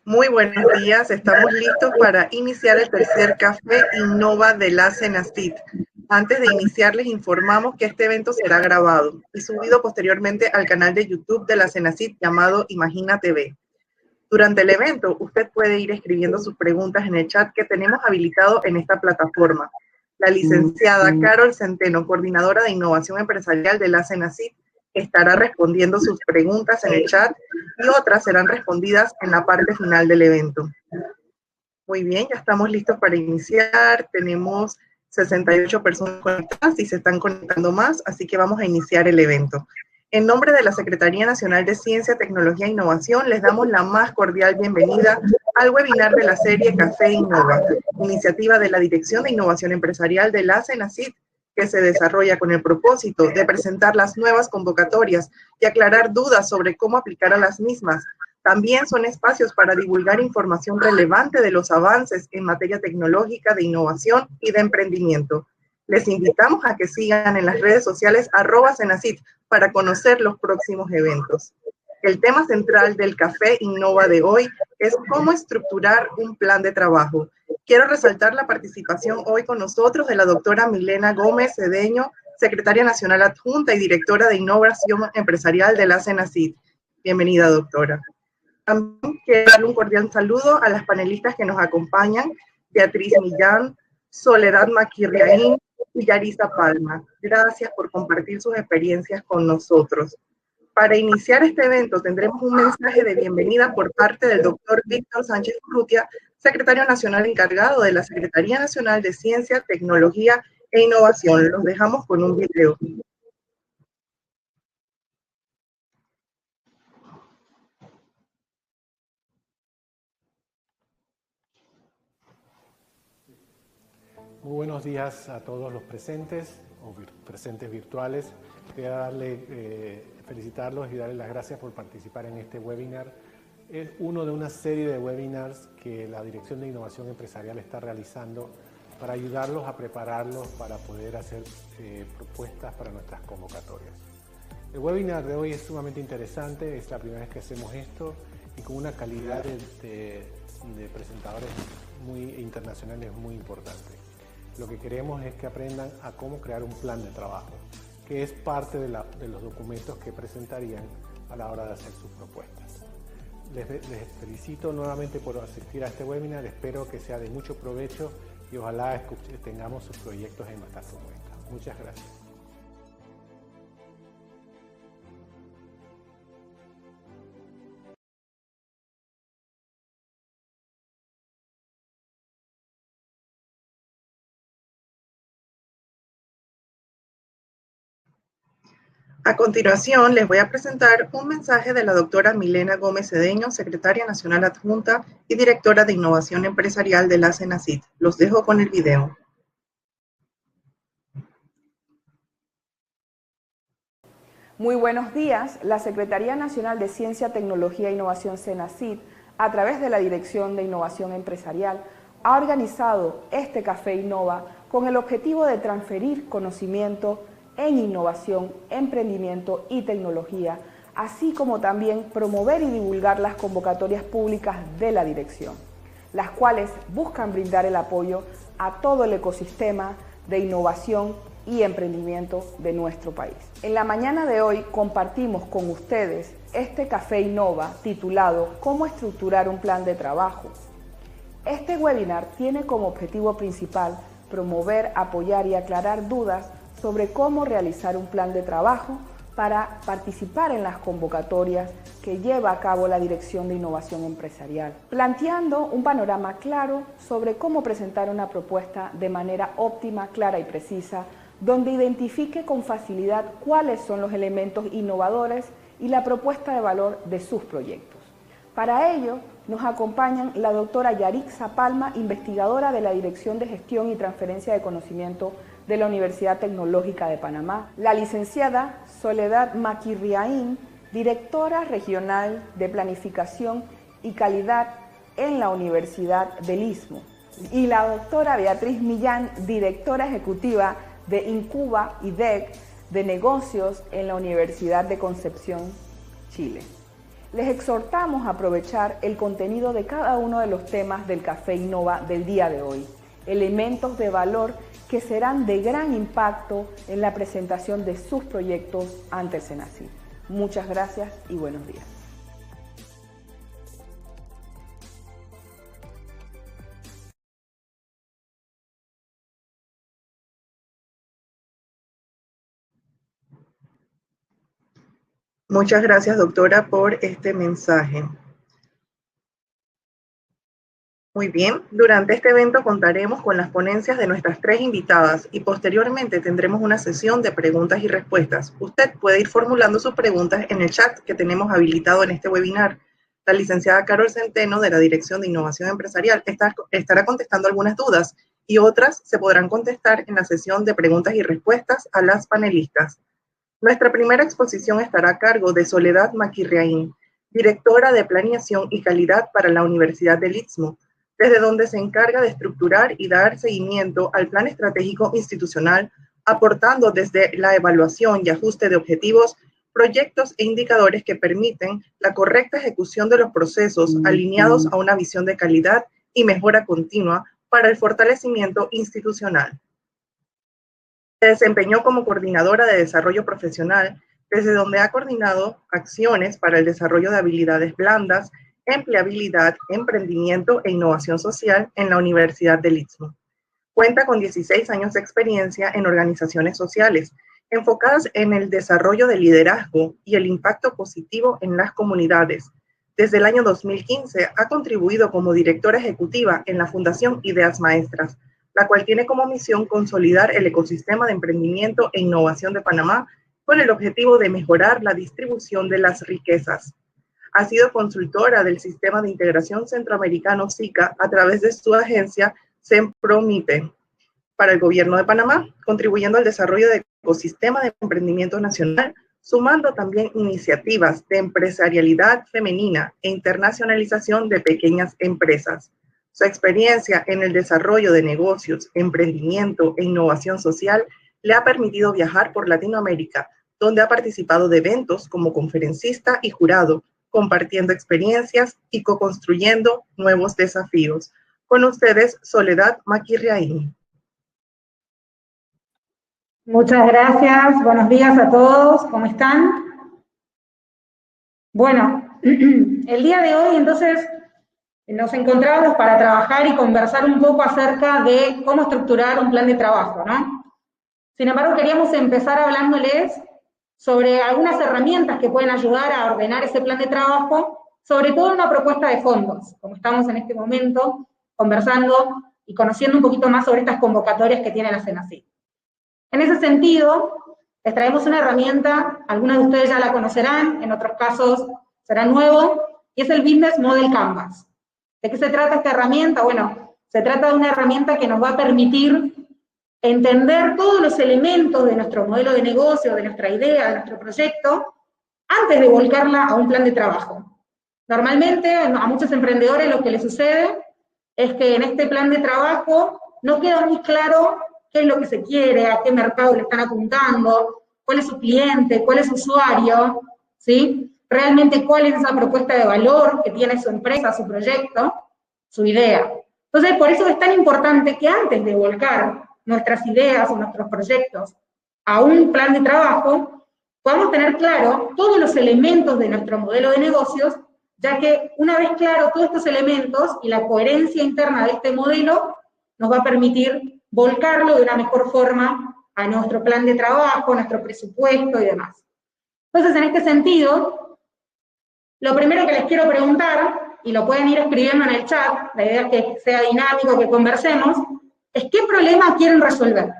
Muy buenos días, estamos listos para iniciar el tercer Café Innova de la CENACIT. Antes de iniciar, les informamos que este evento será grabado y subido posteriormente al canal de YouTube de la CENACIT llamado Imagina TV. Durante el evento, usted puede ir escribiendo sus preguntas en el chat que tenemos habilitado en esta plataforma. La licenciada Carol Centeno, coordinadora de innovación empresarial de la CENACIT, estará respondiendo sus preguntas en el chat y otras serán respondidas en la parte final del evento. Muy bien, ya estamos listos para iniciar. Tenemos 68 personas conectadas y se están conectando más, así que vamos a iniciar el evento. En nombre de la Secretaría Nacional de Ciencia, Tecnología e Innovación, les damos la más cordial bienvenida al webinar de la serie Café Innova, iniciativa de la Dirección de Innovación Empresarial de la CENACIT, que se desarrolla con el propósito de presentar las nuevas convocatorias y aclarar dudas sobre cómo aplicar a las mismas. También son espacios para divulgar información relevante de los avances en materia tecnológica, de innovación y de emprendimiento. Les invitamos a que sigan en las redes sociales @CENACIT para conocer los próximos eventos. El tema central del Café Innova de hoy es cómo estructurar un plan de trabajo. Quiero resaltar la participación hoy con nosotros de la doctora Milena Gómez Cedeño, secretaria nacional adjunta y directora de innovación empresarial de la CENACIT. Bienvenida, doctora. También quiero darle un cordial saludo a las panelistas que nos acompañan, Beatriz Millán, Soledad Maquirriaín y Yarisa Palma. Gracias por compartir sus experiencias con nosotros. Para iniciar este evento tendremos un mensaje de bienvenida por parte del doctor Víctor Sánchez Urrutia, secretario nacional encargado de la Secretaría Nacional de Ciencia, Tecnología e Innovación. Los dejamos con un video. Muy buenos días a todos los presentes o presentes virtuales. Quería felicitarlos y darles las gracias por participar en este webinar. Es uno de una serie de webinars que la Dirección de Innovación Empresarial está realizando para ayudarlos a prepararlos para poder hacer propuestas para nuestras convocatorias. El webinar de hoy es sumamente interesante, es la primera vez que hacemos esto y con una calidad de presentadores internacionales muy importante. Lo que queremos es que aprendan a cómo crear un plan de trabajo, que es parte de los documentos que presentarían a la hora de hacer sus propuestas. Les felicito nuevamente por asistir a este webinar, espero que sea de mucho provecho y ojalá tengamos sus proyectos en nuestras propuestas. Muchas gracias. A continuación, les voy a presentar un mensaje de la doctora Milena Gómez Cedeño, secretaria nacional adjunta y directora de innovación empresarial de la CENACIT. Los dejo con el video. Muy buenos días. La Secretaría Nacional de Ciencia, Tecnología e Innovación CENACIT, a través de la Dirección de Innovación Empresarial, ha organizado este Café Innova con el objetivo de transferir conocimiento en innovación, emprendimiento y tecnología, así como también promover y divulgar las convocatorias públicas de la dirección, las cuales buscan brindar el apoyo a todo el ecosistema de innovación y emprendimiento de nuestro país. En la mañana de hoy compartimos con ustedes este Café Innova titulado ¿Cómo estructurar un plan de trabajo? Este webinar tiene como objetivo principal promover, apoyar y aclarar dudas sobre cómo realizar un plan de trabajo para participar en las convocatorias que lleva a cabo la Dirección de Innovación Empresarial, planteando un panorama claro sobre cómo presentar una propuesta de manera óptima, clara y precisa, donde identifique con facilidad cuáles son los elementos innovadores y la propuesta de valor de sus proyectos. Para ello, nos acompañan la doctora Yarisa Palma, investigadora de la Dirección de Gestión y Transferencia de Conocimiento de la Universidad Tecnológica de Panamá, la licenciada Soledad Maquirriaín, directora regional de Planificación y Calidad en la Universidad del Istmo, y la doctora Beatriz Millán, directora ejecutiva de Incuba y DEC de Negocios en la Universidad de Concepción, Chile. Les exhortamos a aprovechar el contenido de cada uno de los temas del Café Innova del día de hoy, elementos de valor que serán de gran impacto en la presentación de sus proyectos ante el Senacid. Muchas gracias y buenos días. Muchas gracias, doctora, por este mensaje. Muy bien, durante este evento contaremos con las ponencias de nuestras 3 invitadas y posteriormente tendremos una sesión de preguntas y respuestas. Usted puede ir formulando sus preguntas en el chat que tenemos habilitado en este webinar. La licenciada Carol Centeno, de la Dirección de Innovación Empresarial, estará contestando algunas dudas y otras se podrán contestar en la sesión de preguntas y respuestas a las panelistas. Nuestra primera exposición estará a cargo de Soledad Maquirriaín, directora de Planeación y Calidad para la Universidad del Istmo, desde donde se encarga de estructurar y dar seguimiento al plan estratégico institucional, aportando desde la evaluación y ajuste de objetivos, proyectos e indicadores que permiten la correcta ejecución de los procesos alineados a una visión de calidad y mejora continua para el fortalecimiento institucional. Se desempeñó como coordinadora de desarrollo profesional, desde donde ha coordinado acciones para el desarrollo de habilidades blandas, empleabilidad, emprendimiento e innovación social en la Universidad del Istmo. Cuenta con 16 años de experiencia en organizaciones sociales, enfocadas en el desarrollo de liderazgo y el impacto positivo en las comunidades. Desde el año 2015 ha contribuido como directora ejecutiva en la Fundación Ideas Maestras, la cual tiene como misión consolidar el ecosistema de emprendimiento e innovación de Panamá con el objetivo de mejorar la distribución de las riquezas. Ha sido consultora del Sistema de Integración Centroamericano SICA a través de su agencia SEMPROMIPE para el Gobierno de Panamá, contribuyendo al desarrollo del ecosistema de emprendimiento nacional, sumando también iniciativas de empresarialidad femenina e internacionalización de pequeñas empresas. Su experiencia en el desarrollo de negocios, emprendimiento e innovación social le ha permitido viajar por Latinoamérica, donde ha participado de eventos como conferencista y jurado, compartiendo experiencias y co-construyendo nuevos desafíos. Con ustedes, Soledad Maquirriaín. Muchas gracias, buenos días a todos, ¿cómo están? Bueno, el día de hoy entonces nos encontramos para trabajar y conversar un poco acerca de cómo estructurar un plan de trabajo, ¿no? Sin embargo, queríamos empezar hablándoles sobre algunas herramientas que pueden ayudar a ordenar ese plan de trabajo, sobre todo una propuesta de fondos, como estamos en este momento conversando y conociendo un poquito más sobre estas convocatorias que tiene la Senacid. En ese sentido, les traemos una herramienta, algunos de ustedes ya la conocerán, en otros casos será nuevo, y es el Business Model Canvas. ¿De qué se trata esta herramienta? Bueno, se trata de una herramienta que nos va a permitir entender todos los elementos de nuestro modelo de negocio, de nuestra idea, de nuestro proyecto, antes de volcarla a un plan de trabajo. Normalmente, a muchos emprendedores lo que les sucede es que en este plan de trabajo no queda muy claro qué es lo que se quiere, a qué mercado le están apuntando, cuál es su cliente, cuál es su usuario, ¿sí? Realmente cuál es esa propuesta de valor que tiene su empresa, su proyecto, su idea. Entonces, por eso es tan importante que antes de volcar nuestras ideas o nuestros proyectos a un plan de trabajo, podamos tener claro todos los elementos de nuestro modelo de negocios, ya que una vez claro todos estos elementos y la coherencia interna de este modelo, nos va a permitir volcarlo de una mejor forma a nuestro plan de trabajo, a nuestro presupuesto y demás. Entonces, en este sentido, lo primero que les quiero preguntar, y lo pueden ir escribiendo en el chat, la idea es que sea dinámico, que conversemos, es qué problema quieren resolver.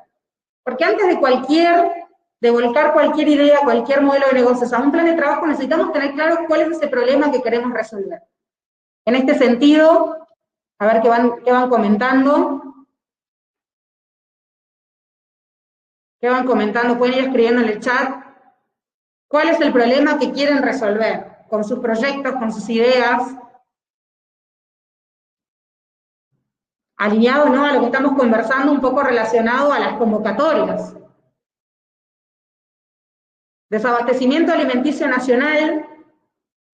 Porque antes de volcar cualquier idea, cualquier modelo de negocios a un plan de trabajo, necesitamos tener claro cuál es ese problema que queremos resolver. En este sentido, a ver qué van comentando. ¿Qué van comentando? Pueden ir escribiendo en el chat cuál es el problema que quieren resolver con sus proyectos, con sus ideas. Alineado, ¿no?, a lo que estamos conversando, un poco relacionado a las convocatorias. Desabastecimiento alimenticio nacional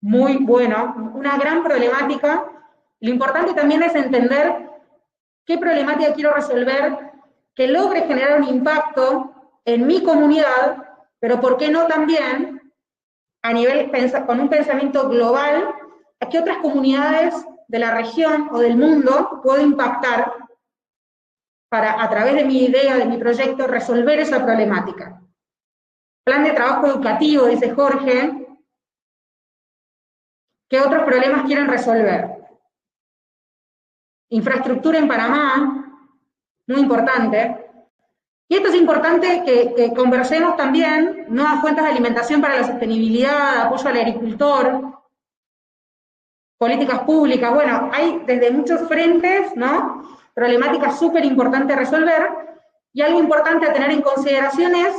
muy bueno, una gran problemática. Lo importante también es entender qué problemática quiero resolver que logre generar un impacto en mi comunidad, pero por qué no también a nivel, con un pensamiento global, a qué otras comunidades de la región o del mundo puedo impactar para, a través de mi idea, de mi proyecto, resolver esa problemática. Plan de trabajo educativo, dice Jorge. ¿Qué otros problemas quieren resolver? Infraestructura en Panamá, muy importante. Y esto es importante que conversemos también, nuevas fuentes de alimentación para la sostenibilidad, apoyo al agricultor, políticas públicas. Bueno, hay desde muchos frentes, ¿no? Problemáticas súper importantes a resolver, y algo importante a tener en consideración es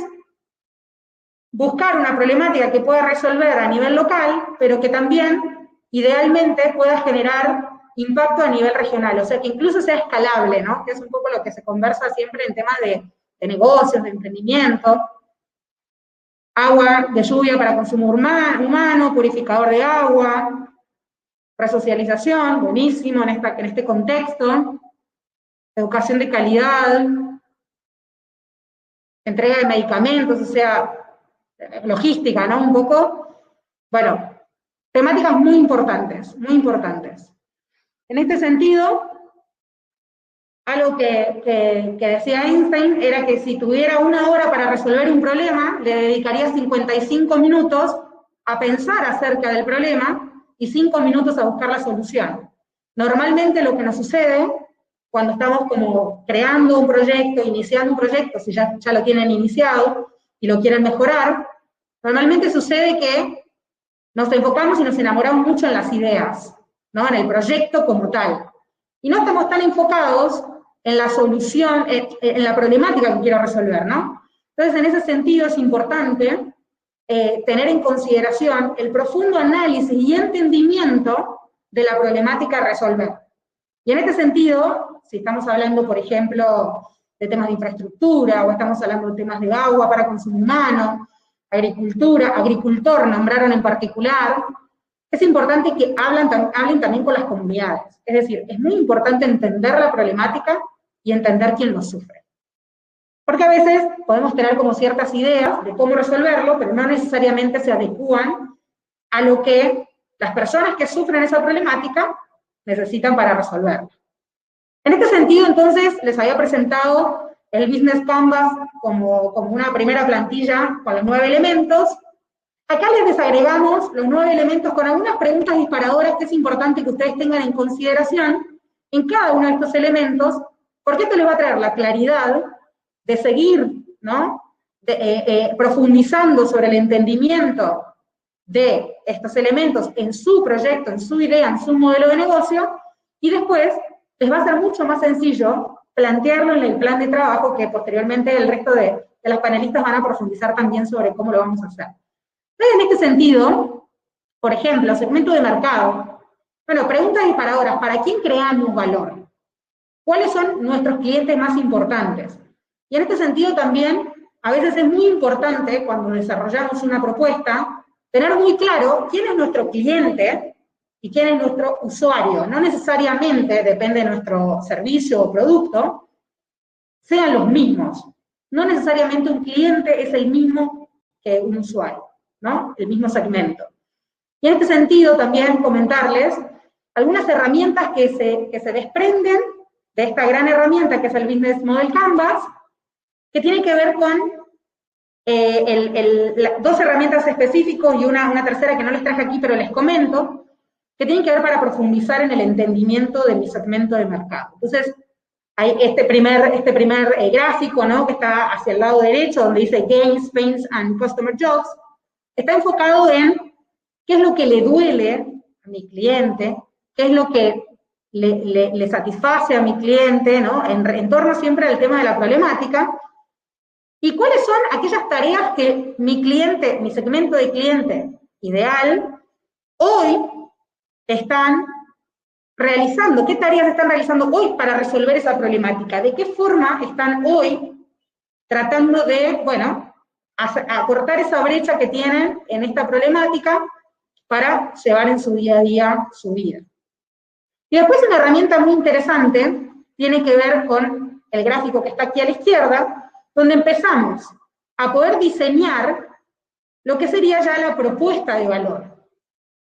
buscar una problemática que pueda resolver a nivel local, pero que también, idealmente, pueda generar impacto a nivel regional, o sea, que incluso sea escalable, ¿no? Que es un poco lo que se conversa siempre en temas de negocios, de emprendimiento. Agua de lluvia para consumo humano, purificador de agua, resocialización, buenísimo en este contexto, educación de calidad, entrega de medicamentos, o sea, logística, ¿no? Un poco, bueno, temáticas muy importantes, muy importantes. En este sentido, algo que decía Einstein era que si tuviera 1 hora para resolver un problema, le dedicaría 55 minutos a pensar acerca del problema y 5 minutos a buscar la solución. Normalmente lo que nos sucede cuando estamos como creando un proyecto, iniciando un proyecto, si ya lo tienen iniciado y lo quieren mejorar, normalmente sucede que nos enfocamos y nos enamoramos mucho en las ideas, ¿no? En el proyecto como tal. Y no estamos tan enfocados en la solución, en la problemática que quiero resolver, ¿no? Entonces, en ese sentido es importante tener en consideración el profundo análisis y entendimiento de la problemática a resolver. Y en este sentido, si estamos hablando, por ejemplo, de temas de infraestructura, o estamos hablando de temas de agua para consumo humano, agricultura, agricultor nombraron en particular, es importante que hablen también con las comunidades. Es decir, es muy importante entender la problemática y entender quién lo sufre. Porque a veces podemos tener como ciertas ideas de cómo resolverlo, pero no necesariamente se adecúan a lo que las personas que sufren esa problemática necesitan para resolverla. En este sentido, entonces, les había presentado el Business Canvas como una primera plantilla con los 9 elementos. Acá les desagregamos los 9 elementos con algunas preguntas disparadoras que es importante que ustedes tengan en consideración en cada uno de estos elementos, porque esto les va a traer la claridad de seguir, ¿no? Profundizando sobre el entendimiento de estos elementos en su proyecto, en su idea, en su modelo de negocio, y después les va a ser mucho más sencillo plantearlo en el plan de trabajo, que posteriormente el resto de los panelistas van a profundizar también sobre cómo lo vamos a hacer. Entonces, en este sentido, por ejemplo, segmento de mercado, bueno, preguntas disparadoras, ¿para quién creamos valor? ¿Cuáles son nuestros clientes más importantes? Y en este sentido también, a veces es muy importante, cuando desarrollamos una propuesta, tener muy claro quién es nuestro cliente y quién es nuestro usuario. No necesariamente, depende de nuestro servicio o producto, sean los mismos. No necesariamente un cliente es el mismo que un usuario, ¿no? El mismo segmento. Y en este sentido también comentarles algunas herramientas que se desprenden de esta gran herramienta que es el Business Model Canvas, que tiene que ver con 2 herramientas específicas y una tercera que no les traje aquí, pero les comento, que tienen que ver para profundizar en el entendimiento de mi segmento de mercado. Entonces, hay este primer gráfico, ¿no? Que está hacia el lado derecho, donde dice Gains, Pains and Customer Jobs, está enfocado en qué es lo que le duele a mi cliente, qué es lo que le satisface a mi cliente, ¿no? En torno siempre al tema de la problemática, y cuáles son aquellas tareas que mi cliente, mi segmento de cliente ideal, hoy están realizando, qué tareas están realizando hoy para resolver esa problemática, de qué forma están hoy tratando de, bueno, acortar esa brecha que tienen en esta problemática, para llevar en su día a día su vida. Y después una herramienta muy interesante tiene que ver con el gráfico que está aquí a la izquierda, donde empezamos a poder diseñar lo que sería ya la propuesta de valor,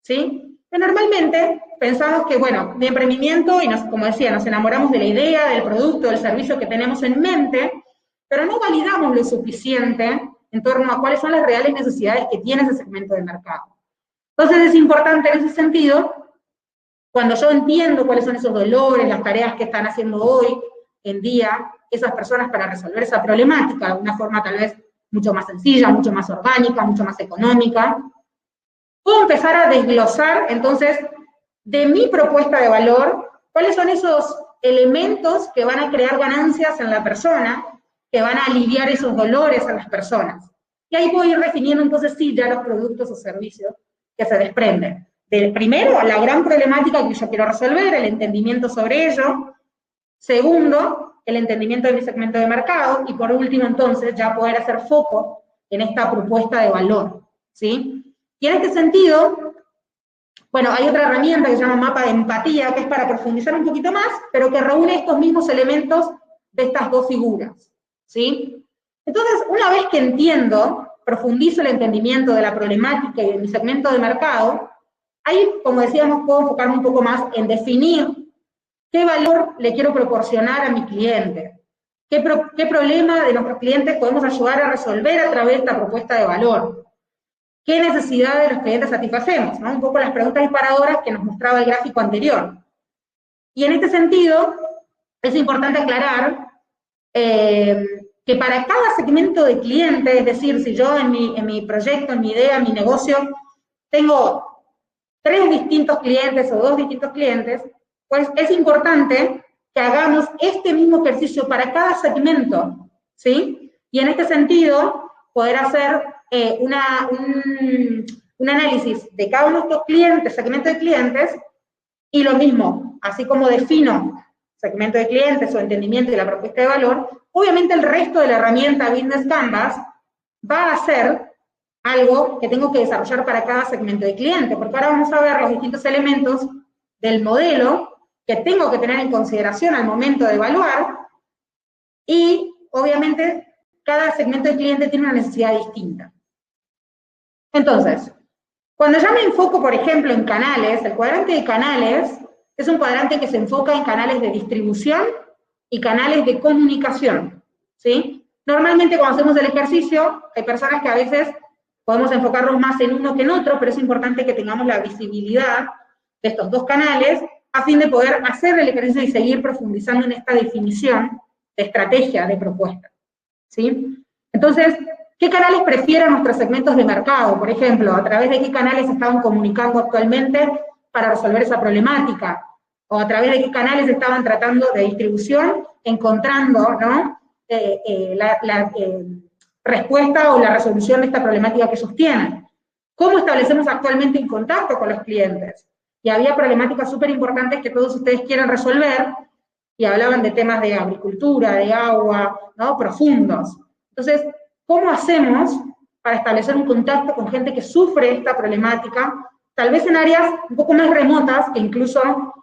¿sí? Que normalmente pensamos que, bueno, de emprendimiento, y como decía, nos enamoramos de la idea, del producto, del servicio que tenemos en mente, pero no validamos lo suficiente en torno a cuáles son las reales necesidades que tiene ese segmento de mercado. Entonces es importante en ese sentido, cuando yo entiendo cuáles son esos dolores, las tareas que están haciendo hoy en día esas personas para resolver esa problemática de una forma tal vez mucho más sencilla, mucho más orgánica, mucho más económica, puedo empezar a desglosar entonces de mi propuesta de valor cuáles son esos elementos que van a crear ganancias en la persona, que van a aliviar esos dolores a las personas. Y ahí puedo ir definiendo entonces sí ya los productos o servicios que se desprenden. Primero, la gran problemática que yo quiero resolver, el entendimiento sobre ello. Segundo, el entendimiento de mi segmento de mercado. Y por último, entonces, ya poder hacer foco en esta propuesta de valor, ¿sí? Y en este sentido, bueno, hay otra herramienta que se llama mapa de empatía, que es para profundizar un poquito más, pero que reúne estos mismos elementos de estas dos figuras, ¿sí? Entonces, una vez que entiendo, profundizo el entendimiento de la problemática y de mi segmento de mercado, ahí, como decíamos, puedo enfocarme un poco más en definir qué valor le quiero proporcionar a mi cliente, qué problema de nuestros clientes podemos ayudar a resolver a través de esta propuesta de valor, qué necesidad de los clientes satisfacemos, ¿no? Un poco las preguntas disparadoras que nos mostraba el gráfico anterior. Y en este sentido, es importante aclarar que para cada segmento de cliente, es decir, si yo en mi proyecto, en mi idea, en mi negocio, tengo 3 distintos clientes o 2 distintos clientes, pues es importante que hagamos este mismo ejercicio para cada segmento, ¿sí? Y en este sentido, poder hacer un análisis de cada uno de estos clientes, segmento de clientes, y lo mismo, así como defino segmento de clientes o entendimiento de la propuesta de valor, obviamente el resto de la herramienta Business Canvas va a ser algo que tengo que desarrollar para cada segmento de cliente, porque ahora vamos a ver los distintos elementos del modelo que tengo que tener en consideración al momento de evaluar, y obviamente cada segmento de cliente tiene una necesidad distinta. Entonces, cuando ya me enfoco, por ejemplo, en canales, el cuadrante de canales es un cuadrante que se enfoca en canales de distribución y canales de comunicación, ¿sí? Normalmente cuando hacemos el ejercicio, hay personas que a veces podemos enfocarnos más en uno que en otro, pero es importante que tengamos la visibilidad de estos dos canales a fin de poder hacer el ejercicio y seguir profundizando en esta definición de estrategia de propuesta, ¿sí? Entonces, ¿qué canales prefieren nuestros segmentos de mercado? Por ejemplo, ¿a través de qué canales se estaban comunicando actualmente para resolver esa problemática? ¿O a través de qué canales estaban tratando de distribución, encontrando, ¿no? la respuesta o la resolución de esta problemática que sostienen? ¿Cómo establecemos actualmente el contacto con los clientes? Y había problemáticas súper importantes que todos ustedes quieren resolver, y hablaban de temas de agricultura, de agua, ¿no? Profundos. Entonces, ¿cómo hacemos para establecer un contacto con gente que sufre esta problemática, tal vez en áreas un poco más remotas que incluso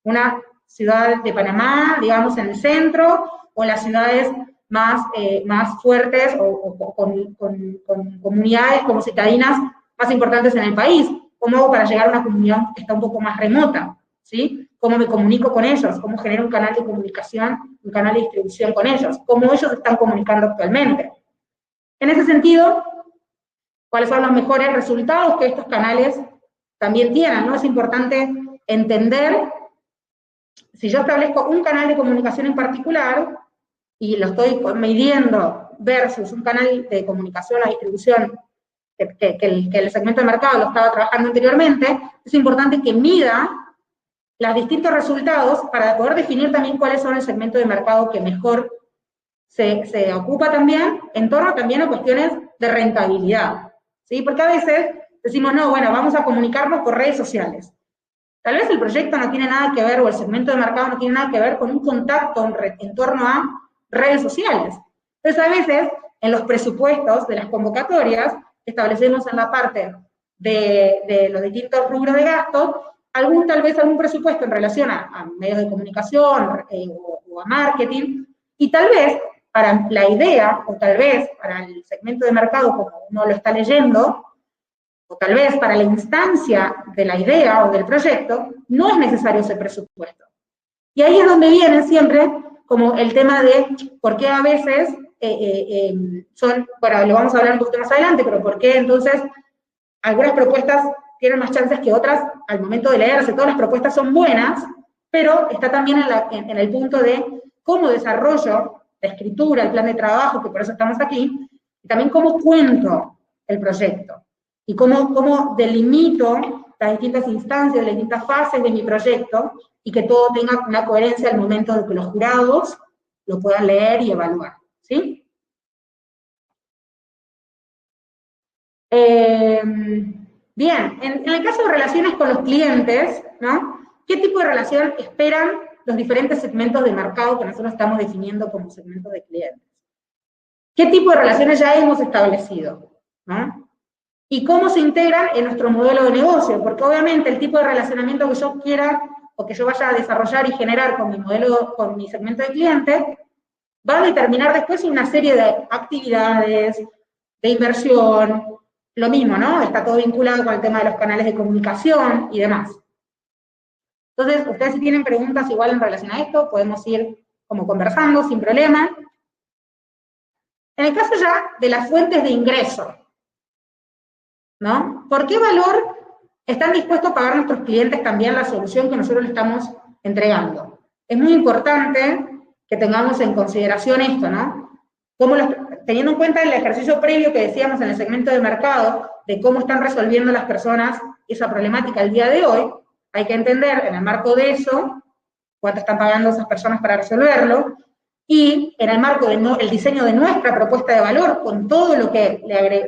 una ciudad de Panamá, digamos, en el centro, o en las ciudades más fuertes o con comunidades como citadinas más importantes en el país? ¿Cómo hago para llegar a una comunidad que está un poco más remota? ¿Sí? ¿Cómo me comunico con ellos? ¿Cómo genero un canal de comunicación, un canal de distribución con ellos? ¿Cómo ellos están comunicando actualmente? En ese sentido, ¿cuáles son los mejores resultados que estos canales también tienen, ¿no? Es importante entender, si yo establezco un canal de comunicación en particular, y lo estoy midiendo versus un canal de comunicación o distribución que el segmento de mercado lo estaba trabajando anteriormente, es importante que mida los distintos resultados para poder definir también cuáles son el segmento de mercado que mejor se ocupa también, en torno también a cuestiones de rentabilidad, ¿sí? Porque a veces decimos, no, bueno, vamos a comunicarnos por redes sociales. Tal vez el proyecto no tiene nada que ver, o el segmento de mercado no tiene nada que ver con un contacto en torno a redes sociales. Entonces, a veces, en los presupuestos de las convocatorias, establecemos en la parte de los distintos rubros de gasto, tal vez algún presupuesto en relación a medios de comunicación o a marketing, y tal vez para la idea, o tal vez para el segmento de mercado como uno lo está leyendo, o tal vez para la instancia de la idea o del proyecto, no es necesario ese presupuesto. Y ahí es donde viene siempre como el tema de por qué a veces bueno, lo vamos a hablar un poquito más adelante, pero por qué entonces algunas propuestas tienen más chances que otras al momento de leerse. Todas las propuestas son buenas, pero está también en el punto de cómo desarrollo la escritura, el plan de trabajo, que por eso estamos aquí, y también cómo cuento el proyecto, y cómo delimito las distintas instancias, las distintas fases de mi proyecto, y que todo tenga una coherencia al momento de que los jurados lo puedan leer y evaluar, ¿sí? Bien, en el caso de relaciones con los clientes, ¿no? ¿Qué tipo de relación esperan los diferentes segmentos de mercado que nosotros estamos definiendo como segmentos de clientes? ¿Qué tipo de relaciones ya hemos establecido? ¿No? ¿Y cómo se integran en nuestro modelo de negocio? Porque obviamente el tipo de relacionamiento que yo quiera o que yo vaya a desarrollar y generar con mi modelo, con mi segmento de clientes, va a determinar después una serie de actividades, de inversión, lo mismo, ¿no? Está todo vinculado con el tema de los canales de comunicación y demás. Entonces, ustedes si tienen preguntas igual en relación a esto, podemos ir como conversando sin problema. En el caso ya de las fuentes de ingreso, ¿no? ¿Por qué valor están dispuestos a pagar nuestros clientes también la solución que nosotros le estamos entregando? Es muy importante que tengamos en consideración esto, ¿no? Teniendo en cuenta el ejercicio previo que decíamos en el segmento de mercado, de cómo están resolviendo las personas esa problemática al día de hoy, hay que entender en el marco de eso, cuánto están pagando esas personas para resolverlo, y en el marco del diseño de nuestra propuesta de valor, con todo lo que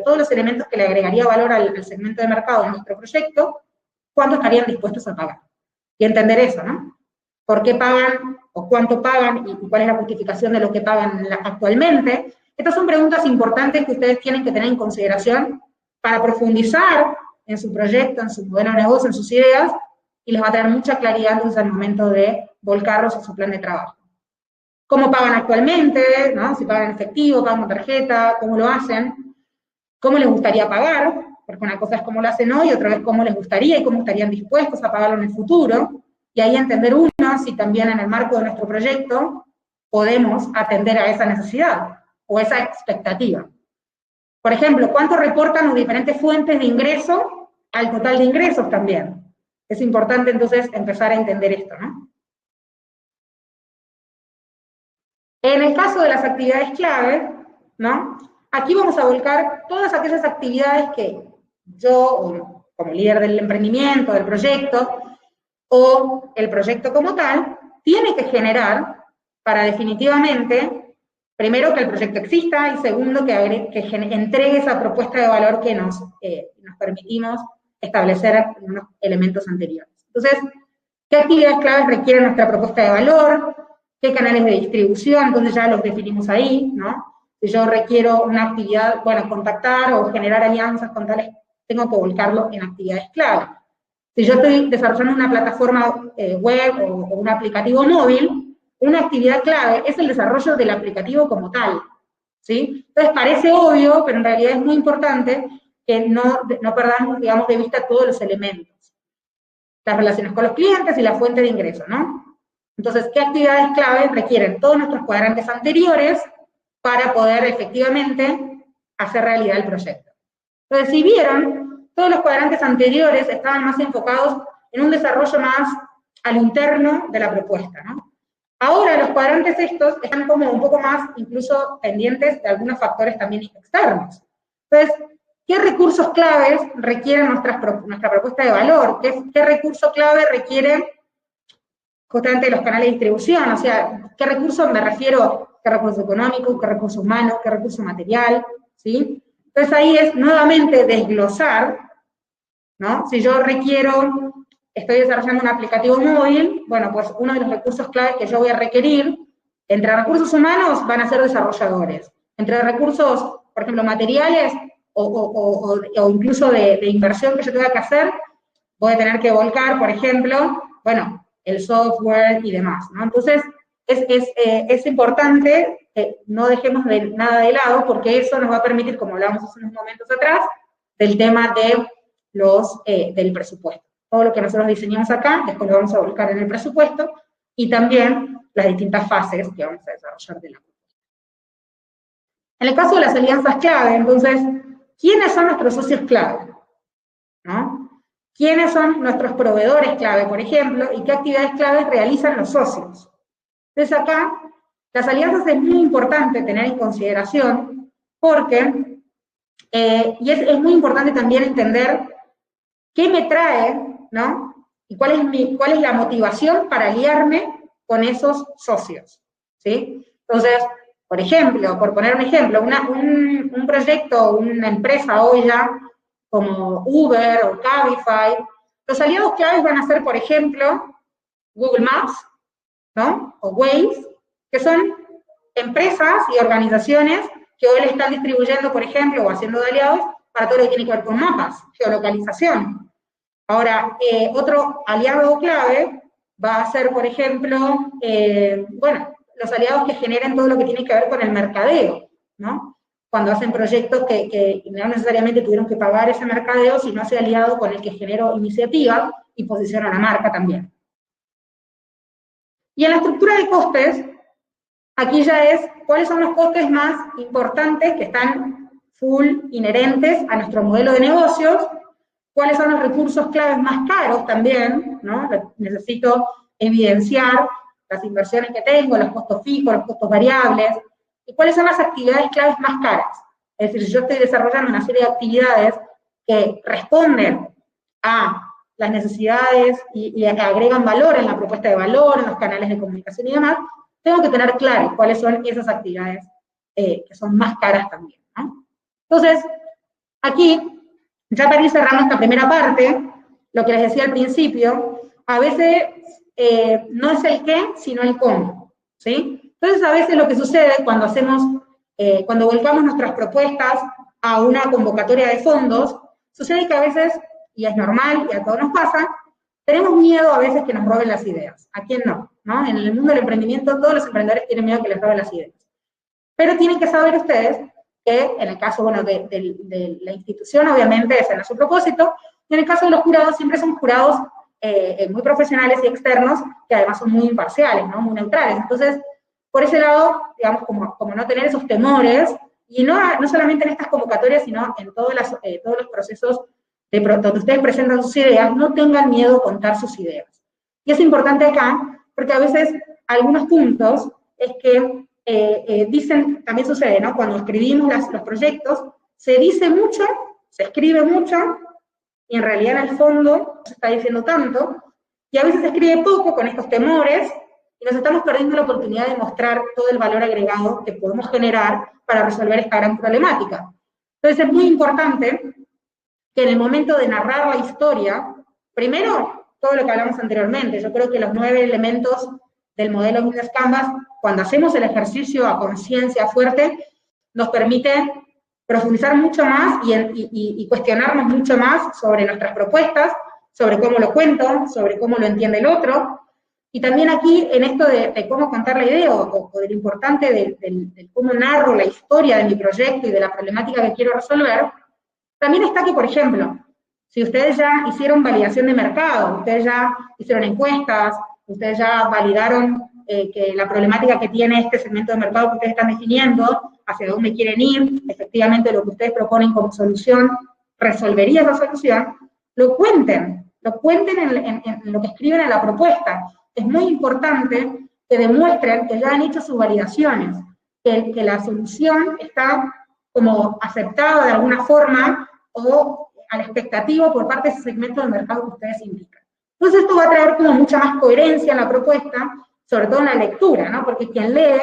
todos los elementos que le agregaría valor al segmento de mercado de nuestro proyecto, cuánto estarían dispuestos a pagar. Y entender eso, ¿no? ¿Por qué pagan o cuánto pagan y cuál es la justificación de lo que pagan actualmente? Estas son preguntas importantes que ustedes tienen que tener en consideración para profundizar en su proyecto, en su modelo de negocio, en sus ideas, y les va a traer mucha claridad entonces al momento de volcarlos a su plan de trabajo. ¿Cómo pagan actualmente? ¿No? Si pagan en efectivo, pagan con tarjeta, ¿cómo lo hacen? ¿Cómo les gustaría pagar? Porque una cosa es cómo lo hacen hoy, otra vez cómo les gustaría y cómo estarían dispuestos a pagarlo en el futuro. Y ahí entender si también en el marco de nuestro proyecto podemos atender a esa necesidad o esa expectativa. Por ejemplo, ¿cuánto reportan las diferentes fuentes de ingreso al total de ingresos también? Es importante entonces empezar a entender esto, ¿no? En el caso de las actividades clave, ¿no? Aquí vamos a volcar todas aquellas actividades que yo, como líder del emprendimiento, del proyecto, o el proyecto como tal, tiene que generar para definitivamente, primero, que el proyecto exista, y segundo, que entregue esa propuesta de valor que nos permitimos establecer en unos elementos anteriores. Entonces, ¿qué actividades claves requiere nuestra propuesta de valor? ¿Qué canales de distribución? Entonces ya los definimos ahí, ¿no? Si yo requiero una actividad, bueno, contactar o generar alianzas con tales, tengo que volcarlo en actividades clave. Si yo estoy desarrollando una plataforma web o un aplicativo móvil, una actividad clave es el desarrollo del aplicativo como tal, ¿sí? Entonces parece obvio, pero en realidad es muy importante que no perdamos, digamos, de vista todos los elementos. Las relaciones con los clientes y la fuente de ingreso, ¿no? Entonces, ¿qué actividades clave requieren todos nuestros cuadrantes anteriores para poder efectivamente hacer realidad el proyecto? Entonces, si vieron, todos los cuadrantes anteriores estaban más enfocados en un desarrollo más al interno de la propuesta, ¿no? Ahora los cuadrantes estos están como un poco más incluso pendientes de algunos factores también externos. Entonces, ¿qué recursos claves requieren nuestra propuesta de valor? ¿Qué recurso clave requiere justamente los canales de distribución? O sea, ¿qué recursos me refiero? ¿Qué recurso económico? ¿Qué recurso humano? ¿Qué recurso material? ¿Sí? Entonces ahí es nuevamente desglosar, ¿no? Si yo estoy desarrollando un aplicativo móvil, bueno, pues uno de los recursos claves que yo voy a requerir, entre recursos humanos van a ser desarrolladores. Entre recursos, por ejemplo, materiales, o incluso de inversión que yo tenga que hacer, voy a tener que volcar, por ejemplo, bueno, el software y demás, ¿no? Entonces, es importante que no dejemos nada de lado, porque eso nos va a permitir, como hablábamos hace unos momentos atrás, del tema de del presupuesto. Todo lo que nosotros diseñamos acá, después lo vamos a volcar en el presupuesto, y también las distintas fases que vamos a desarrollar de la propuesta. En el caso de las alianzas clave, entonces, ¿quiénes son nuestros socios clave? ¿No? ¿Quiénes son nuestros proveedores clave, por ejemplo, y qué actividades claves realizan los socios? Entonces acá, las alianzas es muy importante tener en consideración, porque, y es muy importante también entender qué me trae, ¿no? Y cuál es la motivación para aliarme con esos socios, ¿sí? Entonces, por ejemplo, por poner un ejemplo, un proyecto, una empresa hoy ya, como Uber o Cabify, los aliados claves van a ser, por ejemplo, Google Maps, ¿no? O Waze, que son empresas y organizaciones que hoy le están distribuyendo, por ejemplo, o haciendo de aliados para todo lo que tiene que ver con mapas, geolocalización. Ahora, otro aliado clave va a ser, por ejemplo, bueno, los aliados que generen todo lo que tiene que ver con el mercadeo, ¿no? Cuando hacen proyectos que no necesariamente tuvieron que pagar ese mercadeo, sino ese aliado con el que generó iniciativa y posiciona la marca también. Y en la estructura de costes, aquí ya es cuáles son los costes más importantes que están full inherentes a nuestro modelo de negocios, cuáles son los recursos claves más caros también, ¿no? Necesito evidenciar las inversiones que tengo, los costos fijos, los costos variables, y cuáles son las actividades claves más caras. Es decir, si yo estoy desarrollando una serie de actividades que responden a las necesidades y agregan valor en la propuesta de valor, en los canales de comunicación y demás, tengo que tener claro cuáles son esas actividades que son más caras también, ¿no? Entonces, aquí, ya para ir cerrando esta primera parte, lo que les decía al principio, a veces no es el qué, sino el cómo, ¿sí? Entonces, a veces lo que sucede cuando cuando volcamos nuestras propuestas a una convocatoria de fondos, sucede que a veces, y es normal, y a todos nos pasa, tenemos miedo a veces que nos roben las ideas. ¿A quién no? ¿No? En el mundo del emprendimiento, todos los emprendedores tienen miedo que les roben las ideas. Pero tienen que saber ustedes que, en el caso, bueno, de la institución, obviamente, ese no es su propósito, y en el caso de los jurados, siempre son jurados muy profesionales y externos, que además son muy imparciales, ¿no? Muy neutrales. Entonces, por ese lado, digamos, como no tener esos temores, y no solamente en estas convocatorias, sino en todos los procesos donde ustedes presentan sus ideas, no tengan miedo a contar sus ideas. Y es importante acá, porque a veces algunos puntos es que dicen, también sucede, ¿no? Cuando escribimos los proyectos, se dice mucho, se escribe mucho, y en realidad en el fondo no se está diciendo tanto, y a veces se escribe poco con estos temores, y nos estamos perdiendo la oportunidad de mostrar todo el valor agregado que podemos generar para resolver esta gran problemática. Entonces es muy importante que en el momento de narrar la historia, primero, todo lo que hablamos anteriormente, yo creo que los 9 elementos del modelo Business Canvas, cuando hacemos el ejercicio a conciencia fuerte, nos permite profundizar mucho más y cuestionarnos mucho más sobre nuestras propuestas, sobre cómo lo cuento, sobre cómo lo entiende el otro, y también aquí, en esto de cómo contar la idea, o de lo importante de cómo narro la historia de mi proyecto y de la problemática que quiero resolver, también está que, por ejemplo, si ustedes ya hicieron validación de mercado, ustedes ya hicieron encuestas, ustedes ya validaron que la problemática que tiene este segmento de mercado que ustedes están definiendo, hacia dónde quieren ir, efectivamente lo que ustedes proponen como solución, resolvería esa solución, lo cuenten en lo que escriben en la propuesta. Es muy importante que demuestren que ya han hecho sus validaciones, que la solución está como aceptada de alguna forma o a la expectativa por parte de ese segmento del mercado que ustedes indican. Entonces esto va a traer como mucha más coherencia en la propuesta, sobre todo en la lectura, ¿no? Porque quien lee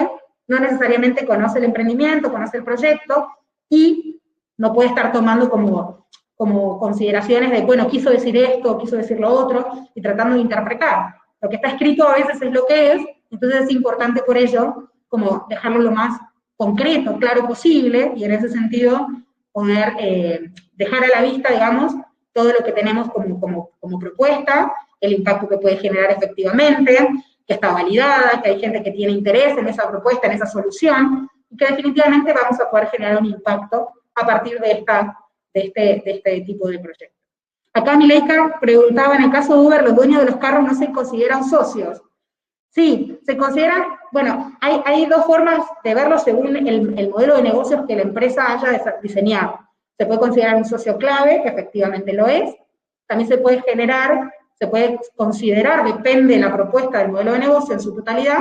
no necesariamente conoce el emprendimiento, conoce el proyecto, y no puede estar tomando como consideraciones de, bueno, quiso decir esto, quiso decir lo otro, y tratando de interpretar. Lo que está escrito a veces es lo que es, entonces es importante por ello como dejarlo lo más concreto, claro posible, y en ese sentido poder dejar a la vista, digamos, todo lo que tenemos como propuesta, el impacto que puede generar efectivamente, que está validada, que hay gente que tiene interés en esa propuesta, en esa solución, y que definitivamente vamos a poder generar un impacto a partir de este tipo de proyectos. Acá Mileika preguntaba, en el caso de Uber, ¿los dueños de los carros no se consideran socios? Sí, se consideran, bueno, hay dos formas de verlo según el modelo de negocios que la empresa haya diseñado. Se puede considerar un socio clave, que efectivamente lo es. También se puede considerar, depende de la propuesta del modelo de negocio en su totalidad,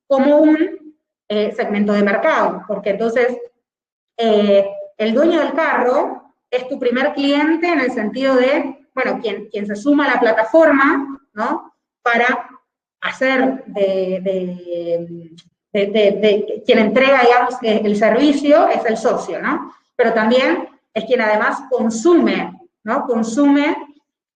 como un segmento de mercado, porque entonces el dueño del carro es tu primer cliente en el sentido de, bueno, quien se suma a la plataforma, ¿no? Para hacer quien entrega, digamos, el servicio es el socio, ¿no? Pero también es quien además consume, ¿no? Consume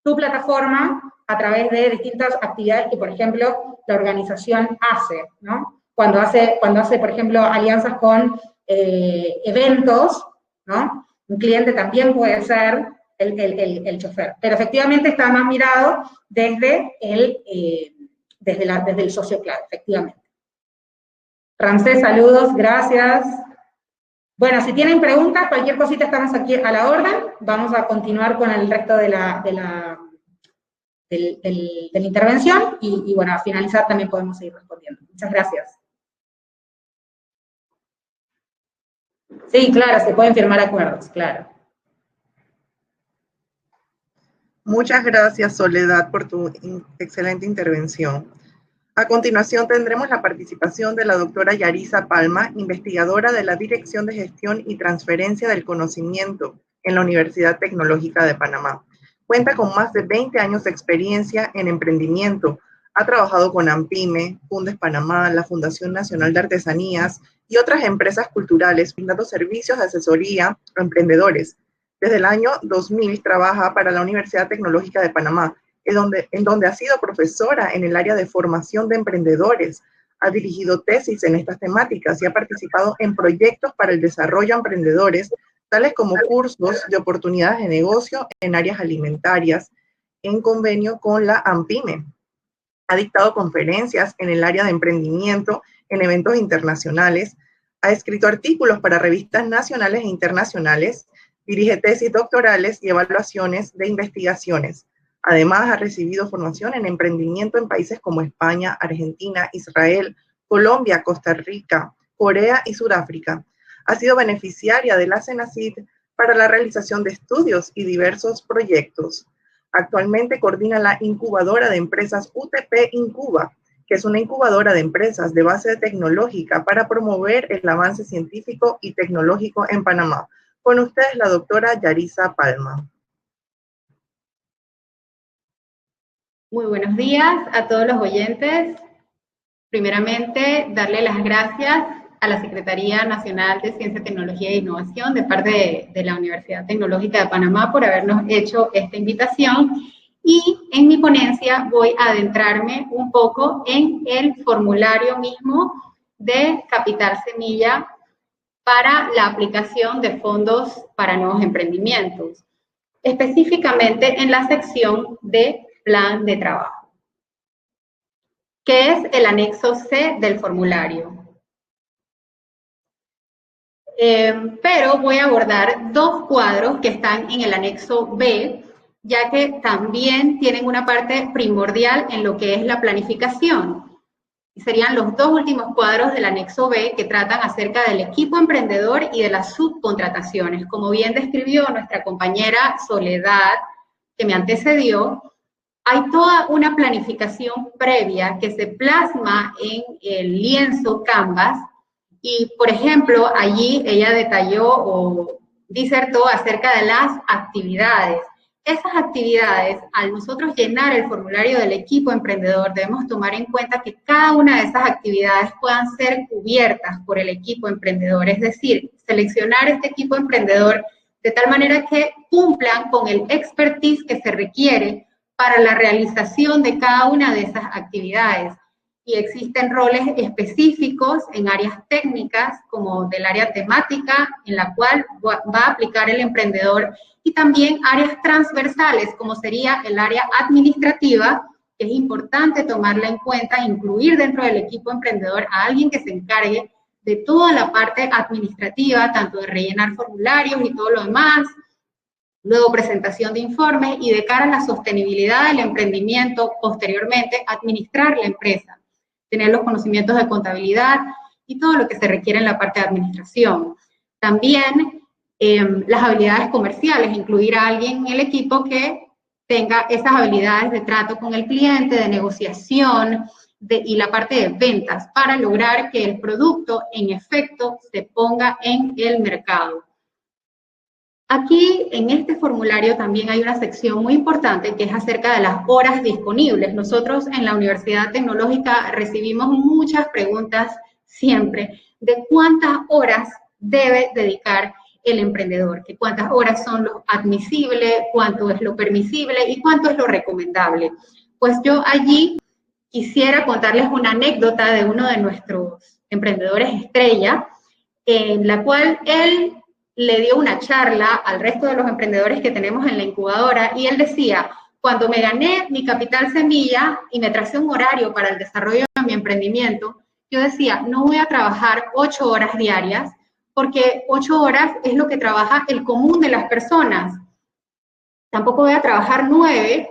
tu plataforma a través de distintas actividades que, por ejemplo, la organización hace, ¿no? Cuando hace, por ejemplo, alianzas con eventos, ¿no? Un cliente también puede ser el chofer, pero efectivamente está más mirado desde el socio clave, efectivamente. Ramsés, saludos, gracias. Bueno, si tienen preguntas, cualquier cosita estamos aquí a la orden. Vamos a continuar con el resto de la intervención y bueno, a finalizar también podemos seguir respondiendo. Muchas gracias. Sí, claro, se pueden firmar acuerdos, claro. Muchas gracias, Soledad, por tu excelente intervención. A continuación tendremos la participación de la doctora Yarisa Palma, investigadora de la Dirección de Gestión y Transferencia del Conocimiento en la Universidad Tecnológica de Panamá. Cuenta con más de 20 años de experiencia en emprendimiento. Ha trabajado con AMPIME, Fundes Panamá, la Fundación Nacional de Artesanías y otras empresas culturales, brindando servicios de asesoría a emprendedores. Desde el año 2000 trabaja para la Universidad Tecnológica de Panamá, en donde ha sido profesora en el área de formación de emprendedores. Ha dirigido tesis en estas temáticas y ha participado en proyectos para el desarrollo de emprendedores, tales como cursos de oportunidades de negocio en áreas alimentarias, en convenio con la AMPIME. Ha dictado conferencias en el área de emprendimiento en eventos internacionales, ha escrito artículos para revistas nacionales e internacionales, dirige tesis doctorales y evaluaciones de investigaciones. Además, ha recibido formación en emprendimiento en países como España, Argentina, Israel, Colombia, Costa Rica, Corea y Sudáfrica. Ha sido beneficiaria de la CENACIT para la realización de estudios y diversos proyectos. Actualmente coordina la incubadora de empresas UTP Incuba, que es una incubadora de empresas de base tecnológica para promover el avance científico y tecnológico en Panamá. Con ustedes la doctora Yarisa Palma. Muy buenos días a todos los oyentes. Primeramente, darle las gracias a la Secretaría Nacional de Ciencia, Tecnología e Innovación de parte de la Universidad Tecnológica de Panamá por habernos hecho esta invitación. Y en mi ponencia voy a adentrarme un poco en el formulario mismo de Capital Semilla para la aplicación de fondos para nuevos emprendimientos, específicamente en la sección de plan de trabajo, que es el anexo C del formulario. Pero voy a abordar dos cuadros que están en el anexo B, ya que también tienen una parte primordial en lo que es la planificación. Serían los dos últimos cuadros del anexo B que tratan acerca del equipo emprendedor y de las subcontrataciones. Como bien describió nuestra compañera Soledad, que me antecedió, hay toda una planificación previa que se plasma en el lienzo Canvas y, por ejemplo, allí ella detalló o disertó acerca de las actividades. Esas actividades, al nosotros llenar el formulario del equipo emprendedor, debemos tomar en cuenta que cada una de esas actividades puedan ser cubiertas por el equipo emprendedor, es decir, seleccionar este equipo emprendedor de tal manera que cumplan con el expertise que se requiere para la realización de cada una de esas actividades. y existen roles específicos en áreas técnicas como del área temática en la cual va a aplicar el emprendedor y también áreas transversales como sería el área administrativa, que es importante tomarla en cuenta, incluir dentro del equipo emprendedor a alguien que se encargue de toda la parte administrativa, tanto de rellenar formularios y todo lo demás, luego presentación de informes y de cara a la sostenibilidad del emprendimiento, posteriormente administrar la empresa, tener los conocimientos de contabilidad y todo lo que se requiere en la parte de administración. También las habilidades comerciales, incluir a alguien en el equipo que tenga esas habilidades de trato con el cliente, de negociación y la parte de ventas para lograr que el producto en efecto se ponga en el mercado. Aquí en este formulario también hay una sección muy importante que es acerca de las horas disponibles. Nosotros en la Universidad Tecnológica recibimos muchas preguntas siempre de cuántas horas debe dedicar el emprendedor, que cuántas horas son lo admisible, cuánto es lo permisible y cuánto es lo recomendable. Pues yo allí quisiera contarles una anécdota de uno de nuestros emprendedores estrella, en la cual él le dio una charla al resto de los emprendedores que tenemos en la incubadora y él decía, cuando me gané mi capital semilla y me tracé un horario para el desarrollo de mi emprendimiento, yo decía, no voy a trabajar 8 horas diarias, porque 8 horas es lo que trabaja el común de las personas. Tampoco voy a trabajar 9,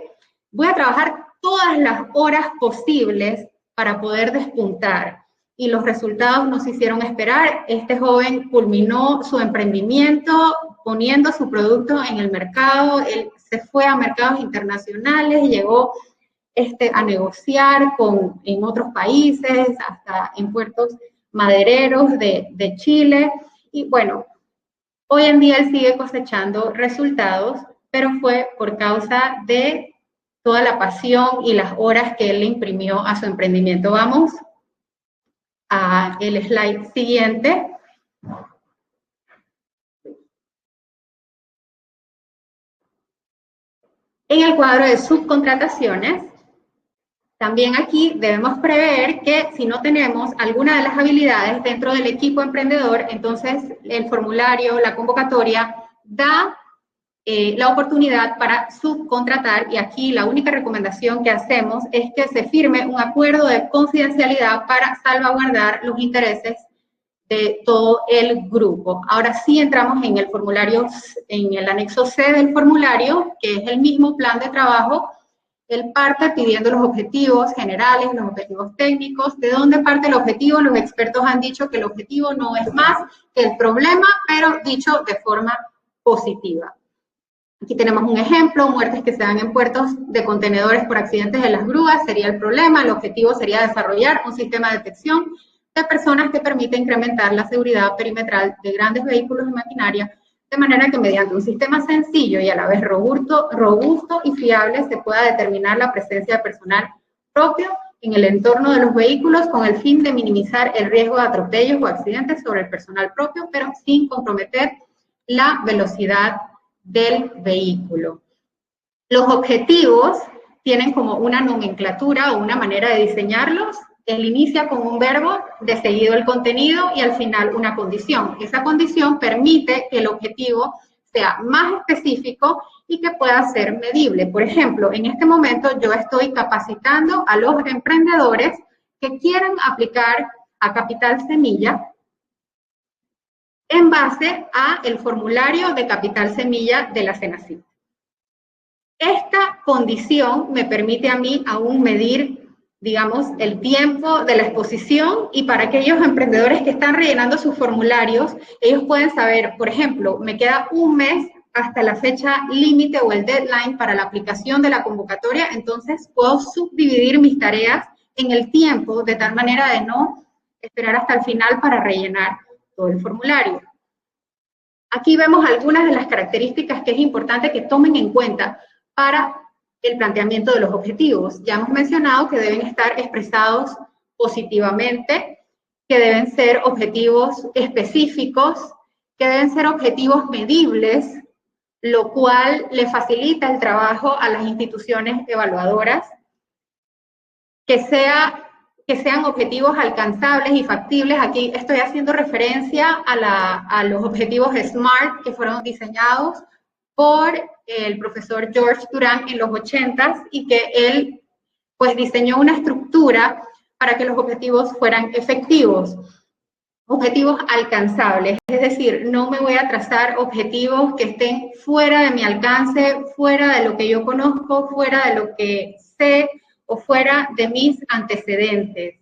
voy a trabajar todas las horas posibles para poder despuntar. Y los resultados nos hicieron esperar. Este joven culminó su emprendimiento poniendo su producto en el mercado, él se fue a mercados internacionales, llegó a negociar en otros países, hasta en puertos madereros de Chile. Y bueno, hoy en día él sigue cosechando resultados, pero fue por causa de toda la pasión y las horas que él le imprimió a su emprendimiento. Vamos a el slide siguiente. En el cuadro de subcontrataciones, también aquí debemos prever que si no tenemos alguna de las habilidades dentro del equipo emprendedor, entonces el formulario, la convocatoria, da la oportunidad para subcontratar, y aquí la única recomendación que hacemos es que se firme un acuerdo de confidencialidad para salvaguardar los intereses de todo el grupo. Ahora sí entramos en el formulario, en el anexo C del formulario, que es el mismo plan de trabajo. Él parte pidiendo los objetivos generales, los objetivos técnicos. ¿De dónde parte el objetivo? Los expertos han dicho que el objetivo no es más que el problema, pero dicho de forma positiva. Aquí tenemos un ejemplo, muertes que se dan en puertos de contenedores por accidentes de las grúas, sería el problema. El objetivo sería desarrollar un sistema de detección de personas que permite incrementar la seguridad perimetral de grandes vehículos y maquinaria, de manera que mediante un sistema sencillo y a la vez robusto y fiable se pueda determinar la presencia de personal propio en el entorno de los vehículos con el fin de minimizar el riesgo de atropellos o accidentes sobre el personal propio, pero sin comprometer la velocidad del vehículo. Los objetivos tienen como una nomenclatura o una manera de diseñarlos. Él inicia con un verbo, de seguido el contenido y al final una condición. Esa condición permite que el objetivo sea más específico y que pueda ser medible. Por ejemplo, en este momento yo estoy capacitando a los emprendedores que quieran aplicar a Capital Semilla en base a el formulario de Capital Semilla de la Senacid. Esta condición me permite a mí aún medir, digamos, el tiempo de la exposición, y para aquellos emprendedores que están rellenando sus formularios, ellos pueden saber, por ejemplo, me queda un mes hasta la fecha límite o el deadline para la aplicación de la convocatoria, entonces puedo subdividir mis tareas en el tiempo de tal manera de no esperar hasta el final para rellenar todo el formulario. Aquí vemos algunas de las características que es importante que tomen en cuenta para el planteamiento de los objetivos. Ya hemos mencionado que deben estar expresados positivamente, que deben ser objetivos específicos, que deben ser objetivos medibles, lo cual le facilita el trabajo a las instituciones evaluadoras, que sea que sean objetivos alcanzables y factibles. Aquí estoy haciendo referencia a los objetivos SMART que fueron diseñados por el profesor George Durán en los 80s y que él pues diseñó una estructura para que los objetivos fueran efectivos. Objetivos alcanzables, es decir, no me voy a trazar objetivos que estén fuera de mi alcance, fuera de lo que yo conozco, fuera de lo que sé o fuera de mis antecedentes.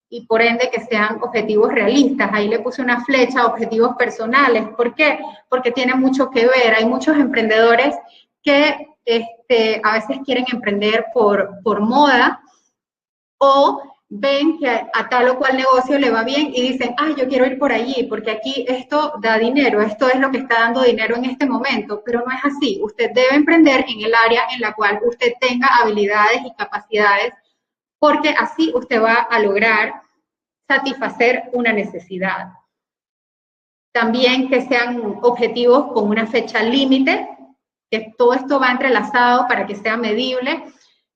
Y por ende que sean objetivos realistas. Ahí le puse una flecha, objetivos personales. ¿Por qué? Porque tiene mucho que ver. Hay muchos emprendedores que a veces quieren emprender por moda o ven que a tal o cual negocio le va bien y dicen, ah, yo quiero ir por allí, porque aquí esto da dinero, esto es lo que está dando dinero en este momento, pero no es así. Usted debe emprender en el área en la cual usted tenga habilidades y capacidades, porque así usted va a lograr satisfacer una necesidad. También que sean objetivos con una fecha límite, que todo esto va entrelazado para que sea medible,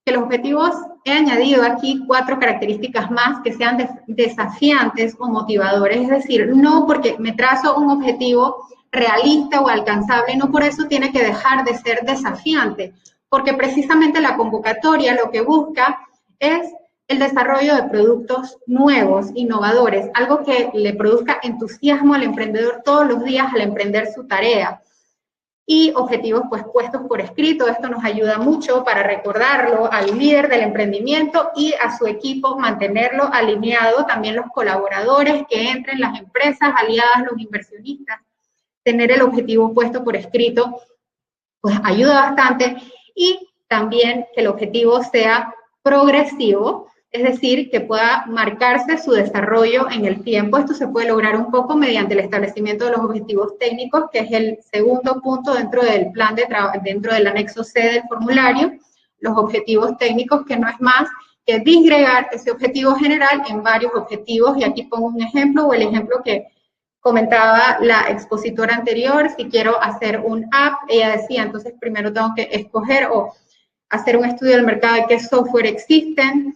que los objetivos, he añadido aquí 4 características más, que sean desafiantes o motivadores, es decir, no porque me trazo un objetivo realista o alcanzable, no por eso tiene que dejar de ser desafiante, porque precisamente la convocatoria lo que busca es el desarrollo de productos nuevos, innovadores, algo que le produzca entusiasmo al emprendedor todos los días al emprender su tarea. Y objetivos pues puestos por escrito, esto nos ayuda mucho para recordarlo al líder del emprendimiento y a su equipo, mantenerlo alineado, también los colaboradores que entren, las empresas aliadas, los inversionistas, tener el objetivo puesto por escrito, pues ayuda bastante. Y también que el objetivo sea progresivo, es decir, que pueda marcarse su desarrollo en el tiempo. Esto se puede lograr un poco mediante el establecimiento de los objetivos técnicos, que es el segundo punto dentro del plan de trabajo, dentro del anexo C del formulario, los objetivos técnicos, que no es más que disgregar ese objetivo general en varios objetivos. Y aquí pongo un ejemplo, o el ejemplo que comentaba la expositora anterior. Si quiero hacer un app, ella decía, entonces primero tengo que escoger o hacer un estudio del mercado de qué software existen,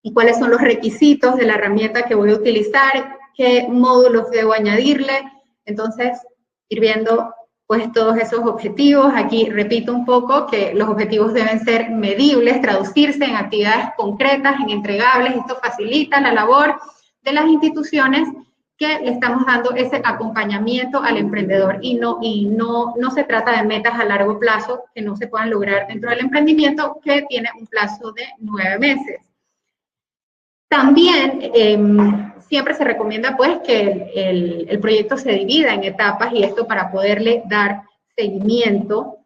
y cuáles son los requisitos de la herramienta que voy a utilizar, qué módulos debo añadirle. Entonces, ir viendo pues todos esos objetivos. Aquí repito un poco que los objetivos deben ser medibles, traducirse en actividades concretas, en entregables. Esto facilita la labor de las instituciones que le estamos dando ese acompañamiento al emprendedor, y no se trata de metas a largo plazo que no se puedan lograr dentro del emprendimiento, que tiene un plazo de 9 meses. También siempre se recomienda pues que el proyecto se divida en etapas, y esto para poderle dar seguimiento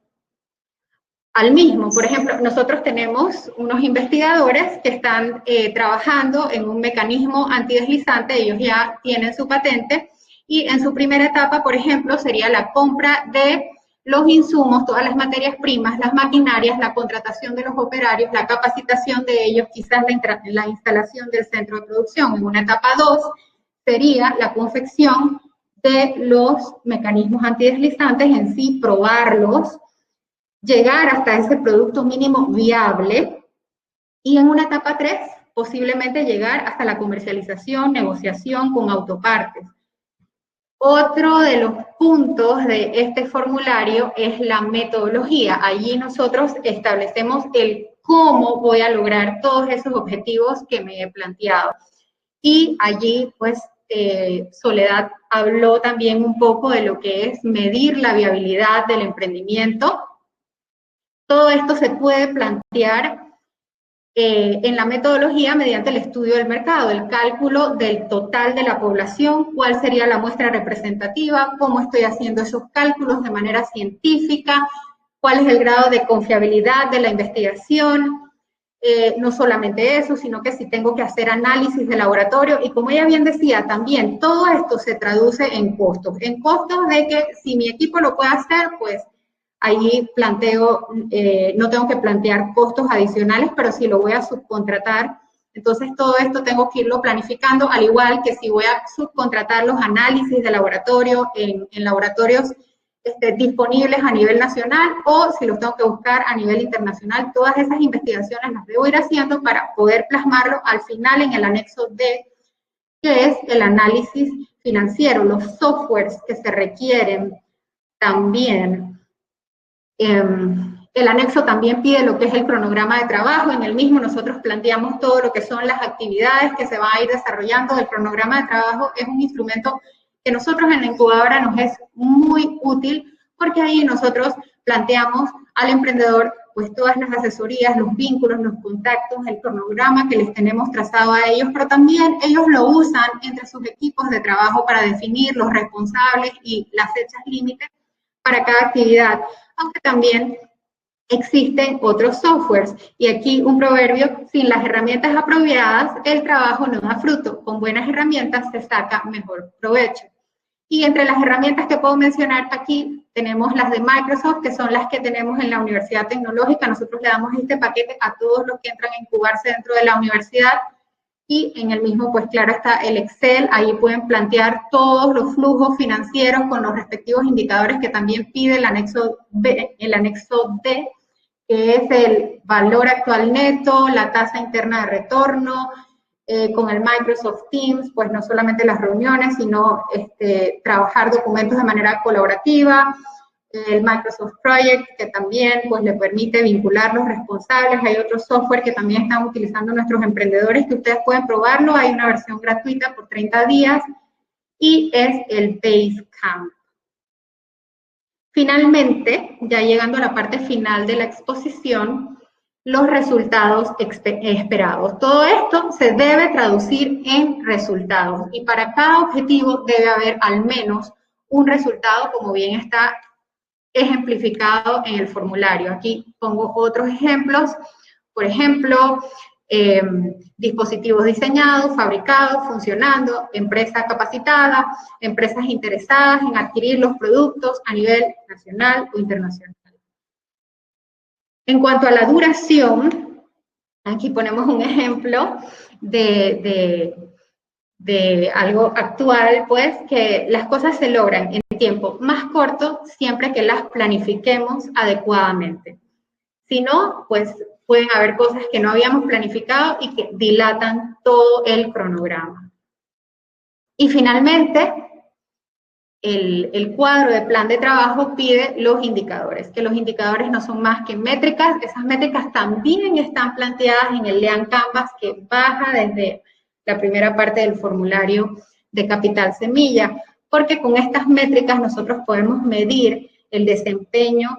al mismo. Por ejemplo, nosotros tenemos unos investigadores que están trabajando en un mecanismo antideslizante, ellos ya tienen su patente, y en su primera etapa, por ejemplo, sería la compra de los insumos, todas las materias primas, las maquinarias, la contratación de los operarios, la capacitación de ellos, quizás la instalación del centro de producción. En una etapa 2 sería la confección de los mecanismos antideslizantes en sí, probarlos, llegar hasta ese producto mínimo viable, y en una etapa 3 posiblemente llegar hasta la comercialización, negociación con autopartes. Otro de los puntos de este formulario es la metodología. Allí nosotros establecemos el cómo voy a lograr todos esos objetivos que me he planteado. Y allí, pues, Soledad habló también un poco de lo que es medir la viabilidad del emprendimiento. Todo esto se puede plantear en la metodología mediante el estudio del mercado, el cálculo del total de la población, cuál sería la muestra representativa, cómo estoy haciendo esos cálculos de manera científica, cuál es el grado de confiabilidad de la investigación, no solamente eso, sino que si tengo que hacer análisis de laboratorio, y como ella bien decía también, todo esto se traduce en costos de que si mi equipo lo puede hacer, pues ahí planteo, no tengo que plantear costos adicionales, pero si lo voy a subcontratar, entonces todo esto tengo que irlo planificando, al igual que si voy a subcontratar los análisis de laboratorio en laboratorios disponibles a nivel nacional, o si los tengo que buscar a nivel internacional, todas esas investigaciones las debo ir haciendo para poder plasmarlo al final en el anexo D, que es el análisis financiero, los softwares que se requieren también. El anexo también pide lo que es el cronograma de trabajo. En el mismo nosotros planteamos todo lo que son las actividades que se van a ir desarrollando. El cronograma de trabajo es un instrumento que nosotros en la incubadora nos es muy útil, porque ahí nosotros planteamos al emprendedor pues todas las asesorías, los vínculos, los contactos, el cronograma que les tenemos trazado a ellos, pero también ellos lo usan entre sus equipos de trabajo para definir los responsables y las fechas límites para cada actividad, aunque también existen otros softwares. Y aquí un proverbio: sin las herramientas apropiadas, el trabajo no da fruto. Con buenas herramientas se saca mejor provecho. Y entre las herramientas que puedo mencionar aquí, tenemos las de Microsoft, que son las que tenemos en la Universidad Tecnológica. Nosotros le damos este paquete a todos los que entran a incubarse dentro de la universidad. Y en el mismo, pues claro, está el Excel. Ahí pueden plantear todos los flujos financieros con los respectivos indicadores que también pide el anexo B, el anexo D, que es el valor actual neto, la tasa interna de retorno. Con el Microsoft Teams, pues no solamente las reuniones, sino trabajar documentos de manera colaborativa. El Microsoft Project, que también pues le permite vincular los responsables. Hay otros software que también están utilizando nuestros emprendedores, que ustedes pueden probarlo. Hay una versión gratuita por 30 días, y es el Basecamp. Finalmente, ya llegando a la parte final de la exposición, los resultados esperados. Todo esto se debe traducir en resultados, y para cada objetivo debe haber al menos un resultado, como bien está ejemplificado en el formulario. Aquí pongo otros ejemplos. Por ejemplo, dispositivos diseñados, fabricados, funcionando, empresa capacitada, empresas interesadas en adquirir los productos a nivel nacional o internacional. En cuanto a la duración, aquí ponemos un ejemplo de algo actual, pues, que las cosas se logran en tiempo más corto siempre que las planifiquemos adecuadamente. Si no, pues pueden haber cosas que no habíamos planificado y que dilatan todo el cronograma. Y finalmente, el cuadro de plan de trabajo pide los indicadores, que los indicadores no son más que métricas. Esas métricas también están planteadas en el Lean Canvas, que baja desde la primera parte del formulario de Capital Semilla, porque con estas métricas nosotros podemos medir el desempeño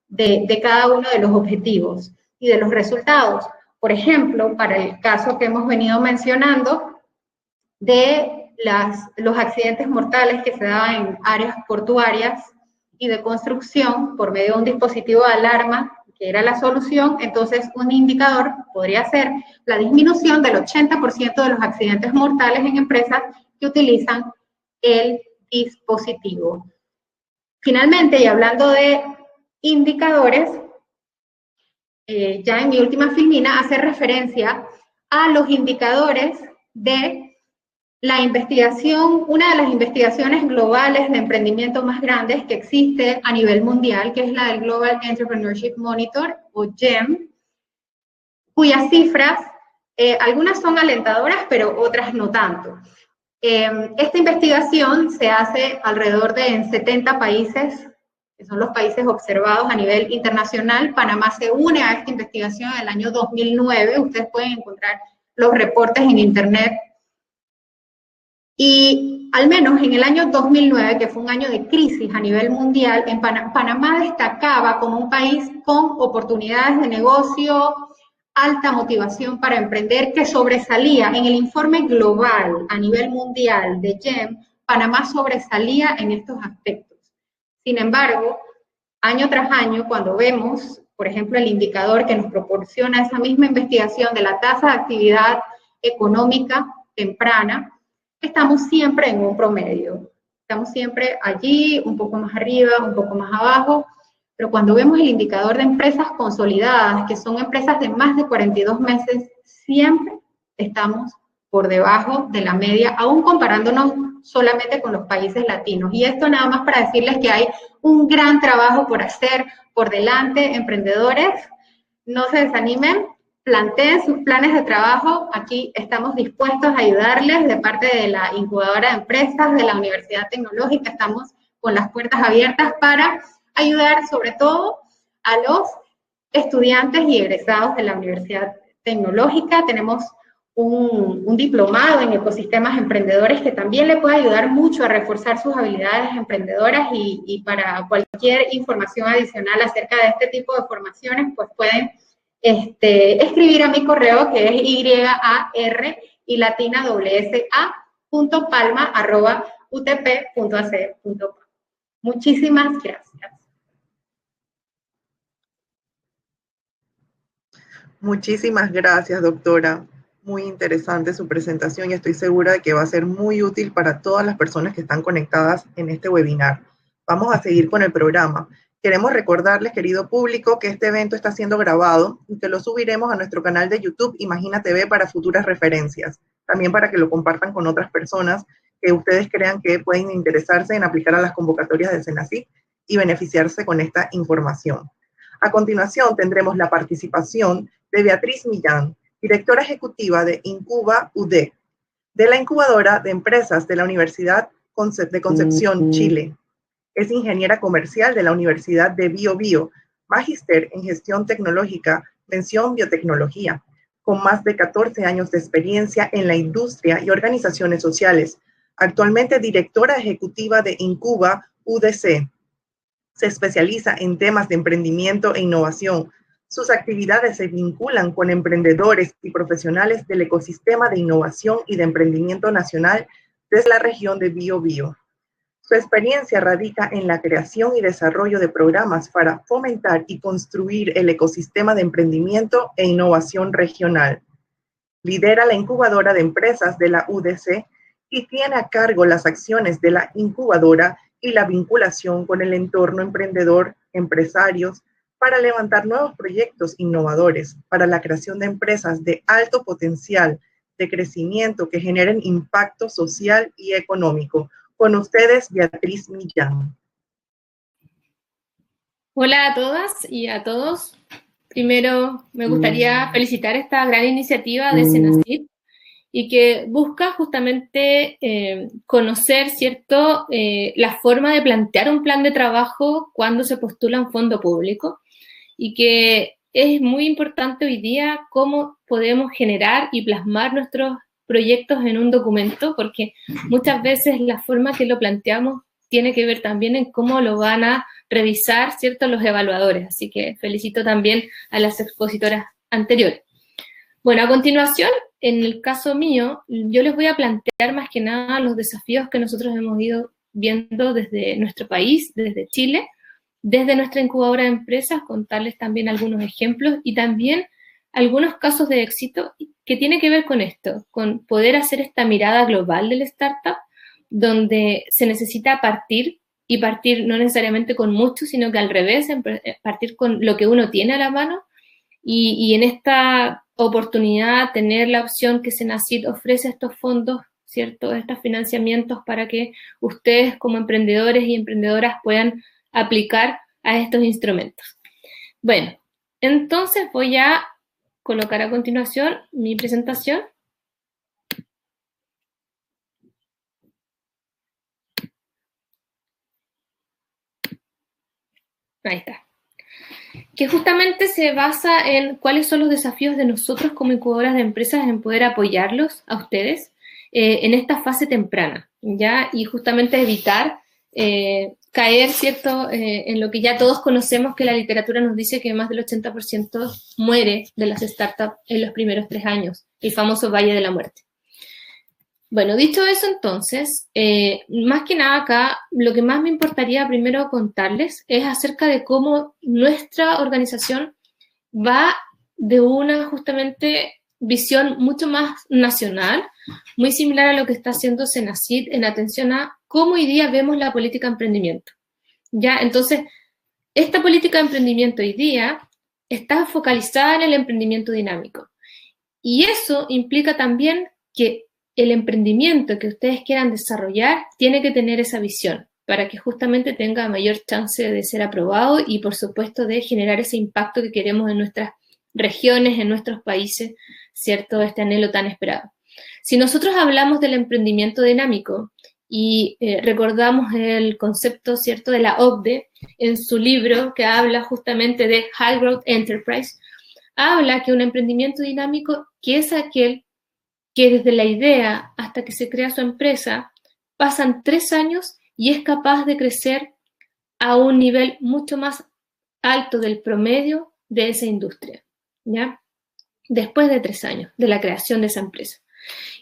de cada uno de los objetivos y de los resultados. Por ejemplo, para el caso que hemos venido mencionando de los accidentes mortales que se daban en áreas portuarias y de construcción por medio de un dispositivo de alarma, que era la solución, entonces un indicador podría ser la disminución del 80% de los accidentes mortales en empresas que utilizan el dispositivo. Finalmente, y hablando de indicadores, ya en mi última filmina hace referencia a los indicadores de la investigación, una de las investigaciones globales de emprendimiento más grandes que existe a nivel mundial, que es la del Global Entrepreneurship Monitor, o GEM, cuyas cifras, algunas son alentadoras, pero otras no tanto. Esta investigación se hace alrededor de 70 países, que son los países observados a nivel internacional. Panamá se une a esta investigación en el año 2009, ustedes pueden encontrar los reportes en internet. Y al menos en el año 2009, que fue un año de crisis a nivel mundial, en Panamá destacaba como un país con oportunidades de negocio, alta motivación para emprender, que sobresalía en el informe global a nivel mundial de GEM. Panamá sobresalía en estos aspectos. Sin embargo, año tras año, cuando vemos, por ejemplo, el indicador que nos proporciona esa misma investigación de la tasa de actividad económica temprana, estamos siempre en un promedio. Estamos siempre allí, un poco más arriba, un poco más abajo, pero cuando vemos el indicador de empresas consolidadas, que son empresas de más de 42 meses, siempre estamos por debajo de la media, aún comparándonos solamente con los países latinos. Y esto nada más para decirles que hay un gran trabajo por hacer por delante, emprendedores, no se desanimen, planteen sus planes de trabajo, aquí estamos dispuestos a ayudarles de parte de la incubadora de empresas, de la Universidad Tecnológica, estamos con las puertas abiertas para ayudar sobre todo a los estudiantes y egresados de la Universidad Tecnológica. Tenemos un diplomado en ecosistemas emprendedores que también le puede ayudar mucho a reforzar sus habilidades emprendedoras y para cualquier información adicional acerca de este tipo de formaciones, pues pueden escribir a mi correo que es yar.palma@utp.ac.com. Muchísimas gracias. Muchísimas gracias, doctora. Muy interesante su presentación y estoy segura de que va a ser muy útil para todas las personas que están conectadas en este webinar. Vamos a seguir con el programa. Queremos recordarles, querido público, que este evento está siendo grabado y que lo subiremos a nuestro canal de YouTube Imagina TV para futuras referencias. También para que lo compartan con otras personas que ustedes crean que pueden interesarse en aplicar a las convocatorias de Senacid y beneficiarse con esta información. A continuación tendremos la participación de Beatriz Millán, directora ejecutiva de Incuba UD, de la incubadora de empresas de la Universidad de Concepción, Chile. Es ingeniera comercial de la Universidad de Bio Bio, magíster en gestión tecnológica, mención biotecnología, con más de 14 años de experiencia en la industria y organizaciones sociales. Actualmente directora ejecutiva de Incuba UDC. Se especializa en temas de emprendimiento e innovación. Sus actividades se vinculan con emprendedores y profesionales del ecosistema de innovación y de emprendimiento nacional desde la región de Bio Bio. Su experiencia radica en la creación y desarrollo de programas para fomentar y construir el ecosistema de emprendimiento e innovación regional. Lidera la incubadora de empresas de la UDC y tiene a cargo las acciones de la incubadora y la vinculación con el entorno emprendedor, empresarios, para levantar nuevos proyectos innovadores para la creación de empresas de alto potencial de crecimiento que generen impacto social y económico. Con ustedes, Beatriz Millán. Hola a todas y a todos. Primero, me gustaría felicitar esta gran iniciativa de Senacid y que busca justamente conocer, ¿cierto?, la forma de plantear un plan de trabajo cuando se postula un fondo público y que es muy importante hoy día cómo podemos generar y plasmar nuestros proyectos en un documento, porque muchas veces la forma que lo planteamos tiene que ver también en cómo lo van a revisar, ¿cierto?, los evaluadores. Así que felicito también a las expositoras anteriores. Bueno, a continuación, en el caso mío, yo les voy a plantear más que nada los desafíos que nosotros hemos ido viendo desde nuestro país, desde Chile, desde nuestra incubadora de empresas, contarles también algunos ejemplos y también algunos casos de éxito que tiene que ver con esto, con poder hacer esta mirada global del startup, donde se necesita partir, y partir no necesariamente con mucho, sino que al revés, partir con lo que uno tiene a la mano, y en esta oportunidad tener la opción que Senacid ofrece estos fondos, ¿cierto?, estos financiamientos para que ustedes como emprendedores y emprendedoras puedan aplicar a estos instrumentos. Bueno, entonces voy a colocar a continuación mi presentación. Ahí está. Que justamente se basa en cuáles son los desafíos de nosotros como incubadoras de empresas en poder apoyarlos a ustedes en esta fase temprana, ¿ya? Y justamente evitar caer, ¿cierto?, en lo que ya todos conocemos, que la literatura nos dice que más del 80% muere de las startups en los primeros 3 años, el famoso Valle de la Muerte. Bueno, dicho eso entonces, más que nada acá, lo que más me importaría primero contarles es acerca de cómo nuestra organización va de una justamente visión mucho más nacional, muy similar a lo que está haciendo Senacid en atención a cómo hoy día vemos la política de emprendimiento. Ya, entonces, esta política de emprendimiento hoy día está focalizada en el emprendimiento dinámico. Y eso implica también que el emprendimiento que ustedes quieran desarrollar tiene que tener esa visión para que justamente tenga mayor chance de ser aprobado y, por supuesto, de generar ese impacto que queremos en nuestras regiones, en nuestros países, ¿cierto? Este anhelo tan esperado. Si nosotros hablamos del emprendimiento dinámico y recordamos el concepto, ¿cierto?, de la OCDE en su libro que habla justamente de High Growth Enterprise, habla que un emprendimiento dinámico que es aquel que desde la idea hasta que se crea su empresa pasan 3 años y es capaz de crecer a un nivel mucho más alto del promedio de esa industria, ¿ya? Después de 3 años de la creación de esa empresa.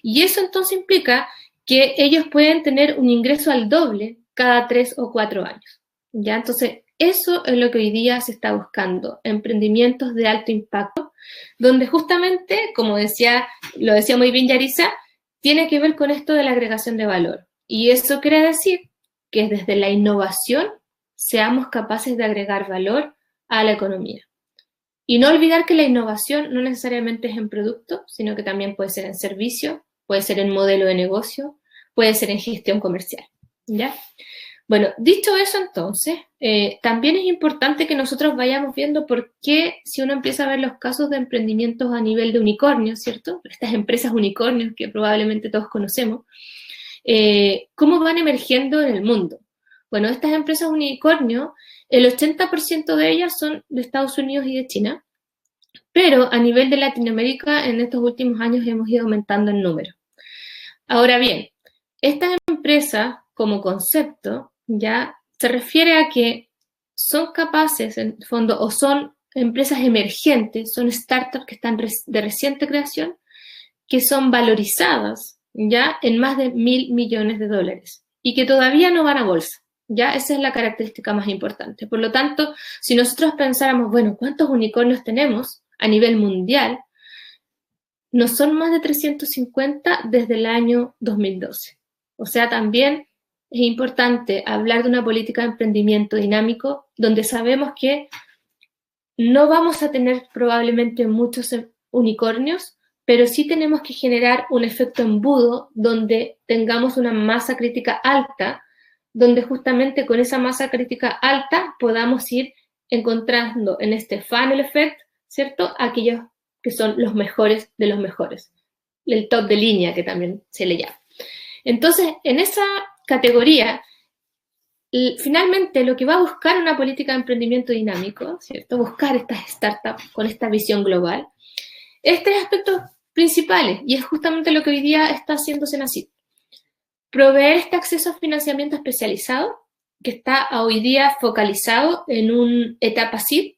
Y eso entonces implica que ellos pueden tener un ingreso al doble cada 3 o 4 años, ¿ya? Entonces, eso es lo que hoy día se está buscando, emprendimientos de alto impacto, donde justamente, como lo decía muy bien Yarisa, tiene que ver con esto de la agregación de valor. Y eso quiere decir que desde la innovación seamos capaces de agregar valor a la economía. Y no olvidar que la innovación no necesariamente es en producto, sino que también puede ser en servicio, puede ser en modelo de negocio, puede ser en gestión comercial, ¿ya? Bueno, dicho eso entonces, también es importante que nosotros vayamos viendo por qué, si uno empieza a ver los casos de emprendimientos a nivel de unicornios, ¿cierto? Estas empresas unicornios que probablemente todos conocemos, ¿cómo van emergiendo en el mundo? Bueno, estas empresas unicornio, el 80% de ellas son de Estados Unidos y de China, pero a nivel de Latinoamérica en estos últimos años hemos ido aumentando en número. Ahora bien, estas empresas como concepto ya se refiere a que son capaces, en el fondo, o son empresas emergentes, son startups que están de reciente creación, que son valorizadas ya en más de $1.000 millones y que todavía no van a bolsa. Ya esa es la característica más importante. Por lo tanto, si nosotros pensáramos, bueno, ¿cuántos unicornios tenemos a nivel mundial? No son más de 350 desde el año 2012. O sea, también es importante hablar de una política de emprendimiento dinámico donde sabemos que no vamos a tener probablemente muchos unicornios, pero sí tenemos que generar un efecto embudo donde tengamos una masa crítica alta, donde justamente con esa masa crítica alta podamos ir encontrando en este funnel effect, ¿cierto?, aquellos que son los mejores de los mejores, el top de línea que también se le llama. Entonces, en esa categoría, finalmente lo que va a buscar una política de emprendimiento dinámico, ¿cierto?, buscar estas startups con esta visión global, es 3 aspectos principales, y es justamente lo que hoy día está haciendo Senacid. Proveer este acceso a financiamiento especializado, que está hoy día focalizado en una etapa SID,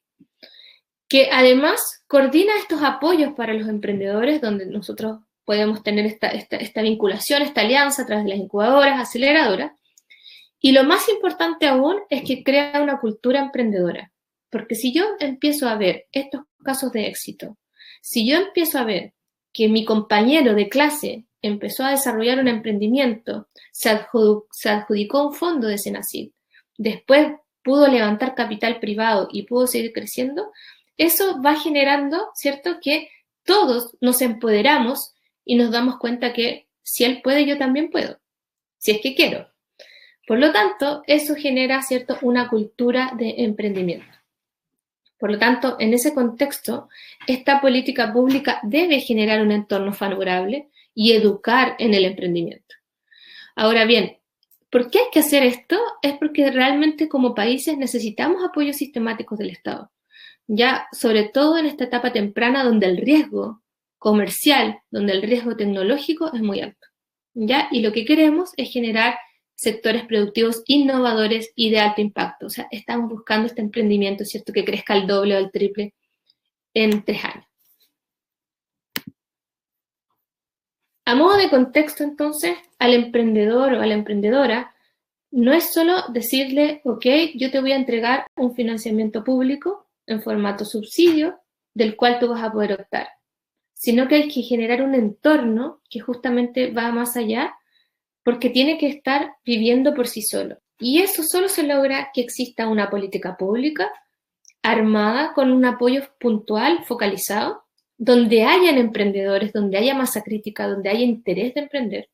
que además coordina estos apoyos para los emprendedores, donde nosotros podemos tener esta vinculación, esta alianza a través de las incubadoras, aceleradoras. Y lo más importante aún es que crea una cultura emprendedora. Porque si yo empiezo a ver estos casos de éxito, si yo empiezo a ver que mi compañero de clase empezó a desarrollar un emprendimiento, se adjudicó un fondo de Senacid, después pudo levantar capital privado y pudo seguir creciendo, eso va generando, ¿cierto?, que todos nos empoderamos y nos damos cuenta que si él puede, yo también puedo, si es que quiero. Por lo tanto, eso genera, ¿cierto?, una cultura de emprendimiento. Por lo tanto, en ese contexto, esta política pública debe generar un entorno favorable y educar en el emprendimiento. Ahora bien, ¿por qué hay que hacer esto? Es porque realmente como países necesitamos apoyos sistemáticos del Estado. Ya sobre todo en esta etapa temprana donde el riesgo comercial, donde el riesgo tecnológico es muy alto, ¿ya? Y lo que queremos es generar sectores productivos innovadores y de alto impacto. O sea, estamos buscando este emprendimiento, ¿cierto?, que crezca al doble o al triple en 3 años. A modo de contexto, entonces, al emprendedor o a la emprendedora, no es solo decirle, ok, yo te voy a entregar un financiamiento público en formato subsidio, del cual tú vas a poder optar, sino que hay que generar un entorno que justamente va más allá, porque tiene que estar viviendo por sí solo. Y eso solo se logra que exista una política pública armada con un apoyo puntual, focalizado, donde hayan emprendedores, donde haya masa crítica, donde haya interés de emprender.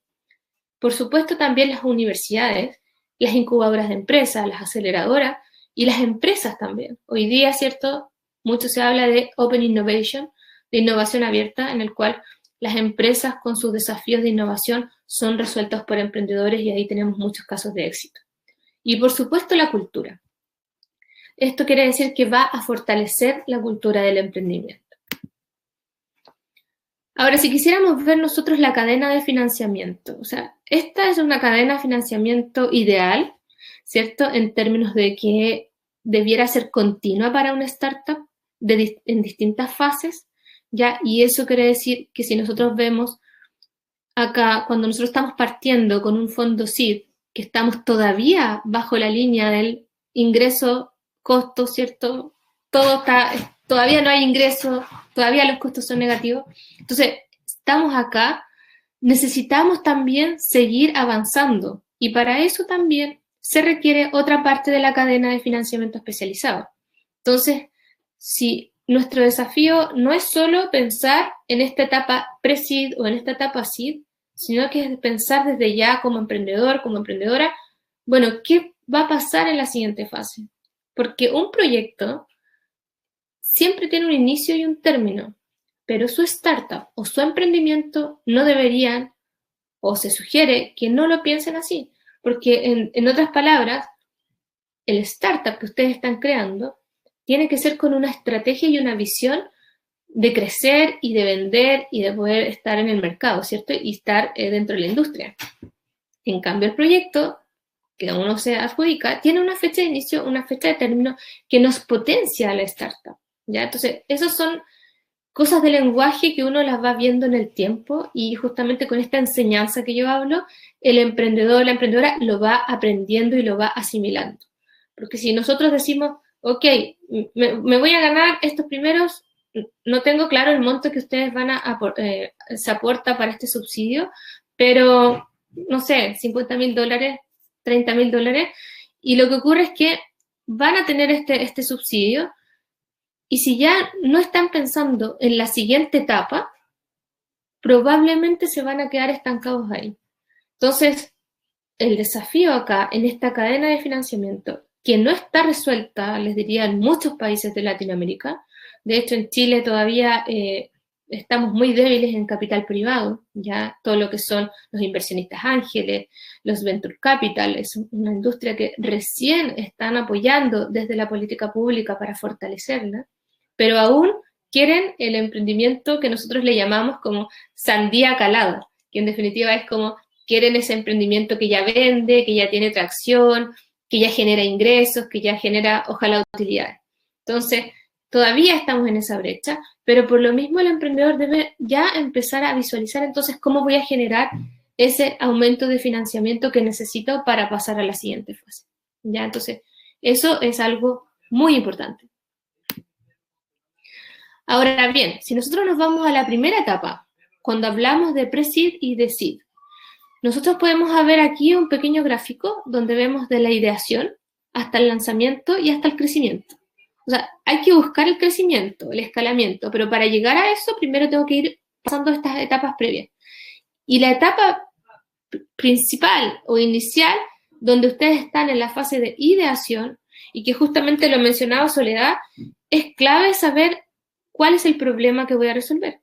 Por supuesto, también las universidades, las incubadoras de empresas, las aceleradoras y las empresas también. Hoy día, ¿cierto? Mucho se habla de Open Innovation, de innovación abierta, en el cual las empresas con sus desafíos de innovación son resueltos por emprendedores y ahí tenemos muchos casos de éxito. Y por supuesto la cultura. Esto quiere decir que va a fortalecer la cultura del emprendimiento. Ahora, si quisiéramos ver nosotros la cadena de financiamiento, o sea, esta es una cadena de financiamiento ideal, ¿cierto? En términos de que debiera ser continua para una startup en distintas fases, ¿ya? Y eso quiere decir que si nosotros vemos acá, cuando nosotros estamos partiendo con un fondo SEED, que estamos todavía bajo la línea del ingreso, costo, ¿cierto? Todavía no hay ingreso, todavía los costos son negativos. Entonces, estamos acá, necesitamos también seguir avanzando y para eso también se requiere otra parte de la cadena de financiamiento especializado. Entonces, si nuestro desafío no es solo pensar en esta etapa pre-seed o en esta etapa seed, sino que es pensar desde ya como emprendedor, como emprendedora, bueno, ¿qué va a pasar en la siguiente fase? Porque un proyecto siempre tiene un inicio y un término, pero su startup o su emprendimiento no deberían, o se sugiere que no lo piensen así, porque en otras palabras, el startup que ustedes están creando tiene que ser con una estrategia y una visión de crecer y de vender y de poder estar en el mercado, ¿cierto? Y estar dentro de la industria. En cambio, el proyecto que uno se adjudica tiene una fecha de inicio, una fecha de término que nos potencia a la startup, ¿ya? Entonces, esas son cosas de lenguaje que uno las va viendo en el tiempo y justamente con esta enseñanza que yo hablo, el emprendedor, la emprendedora lo va aprendiendo y lo va asimilando. Porque si nosotros decimos, ok, me voy a ganar estos primeros, no tengo claro el monto que ustedes van se aporta para este subsidio, pero, no sé, $50,000, $30,000, y lo que ocurre es que van a tener este subsidio, y si ya no están pensando en la siguiente etapa, probablemente se van a quedar estancados ahí. Entonces, el desafío acá, en esta cadena de financiamiento, que no está resuelta, les diría, en muchos países de Latinoamérica. De hecho, en Chile todavía estamos muy débiles en capital privado, ya todo lo que son los inversionistas ángeles, los venture capital, es una industria que recién están apoyando desde la política pública para fortalecerla, pero aún quieren el emprendimiento que nosotros le llamamos como sandía calada, que en definitiva es como quieren ese emprendimiento que ya vende, que ya tiene tracción, que ya genera ingresos, que ya genera, ojalá, utilidades. Entonces, todavía estamos en esa brecha, pero por lo mismo el emprendedor debe ya empezar a visualizar entonces cómo voy a generar ese aumento de financiamiento que necesito para pasar a la siguiente fase. ¿Ya? Entonces, eso es algo muy importante. Ahora bien, si nosotros nos vamos a la primera etapa, cuando hablamos de pre-seed y de seed, nosotros podemos ver aquí un pequeño gráfico donde vemos de la ideación hasta el lanzamiento y hasta el crecimiento. O sea, hay que buscar el crecimiento, el escalamiento, pero para llegar a eso primero tengo que ir pasando estas etapas previas. Y la etapa principal o inicial, donde ustedes están en la fase de ideación, y que justamente lo mencionaba Soledad, es clave saber cuál es el problema que voy a resolver.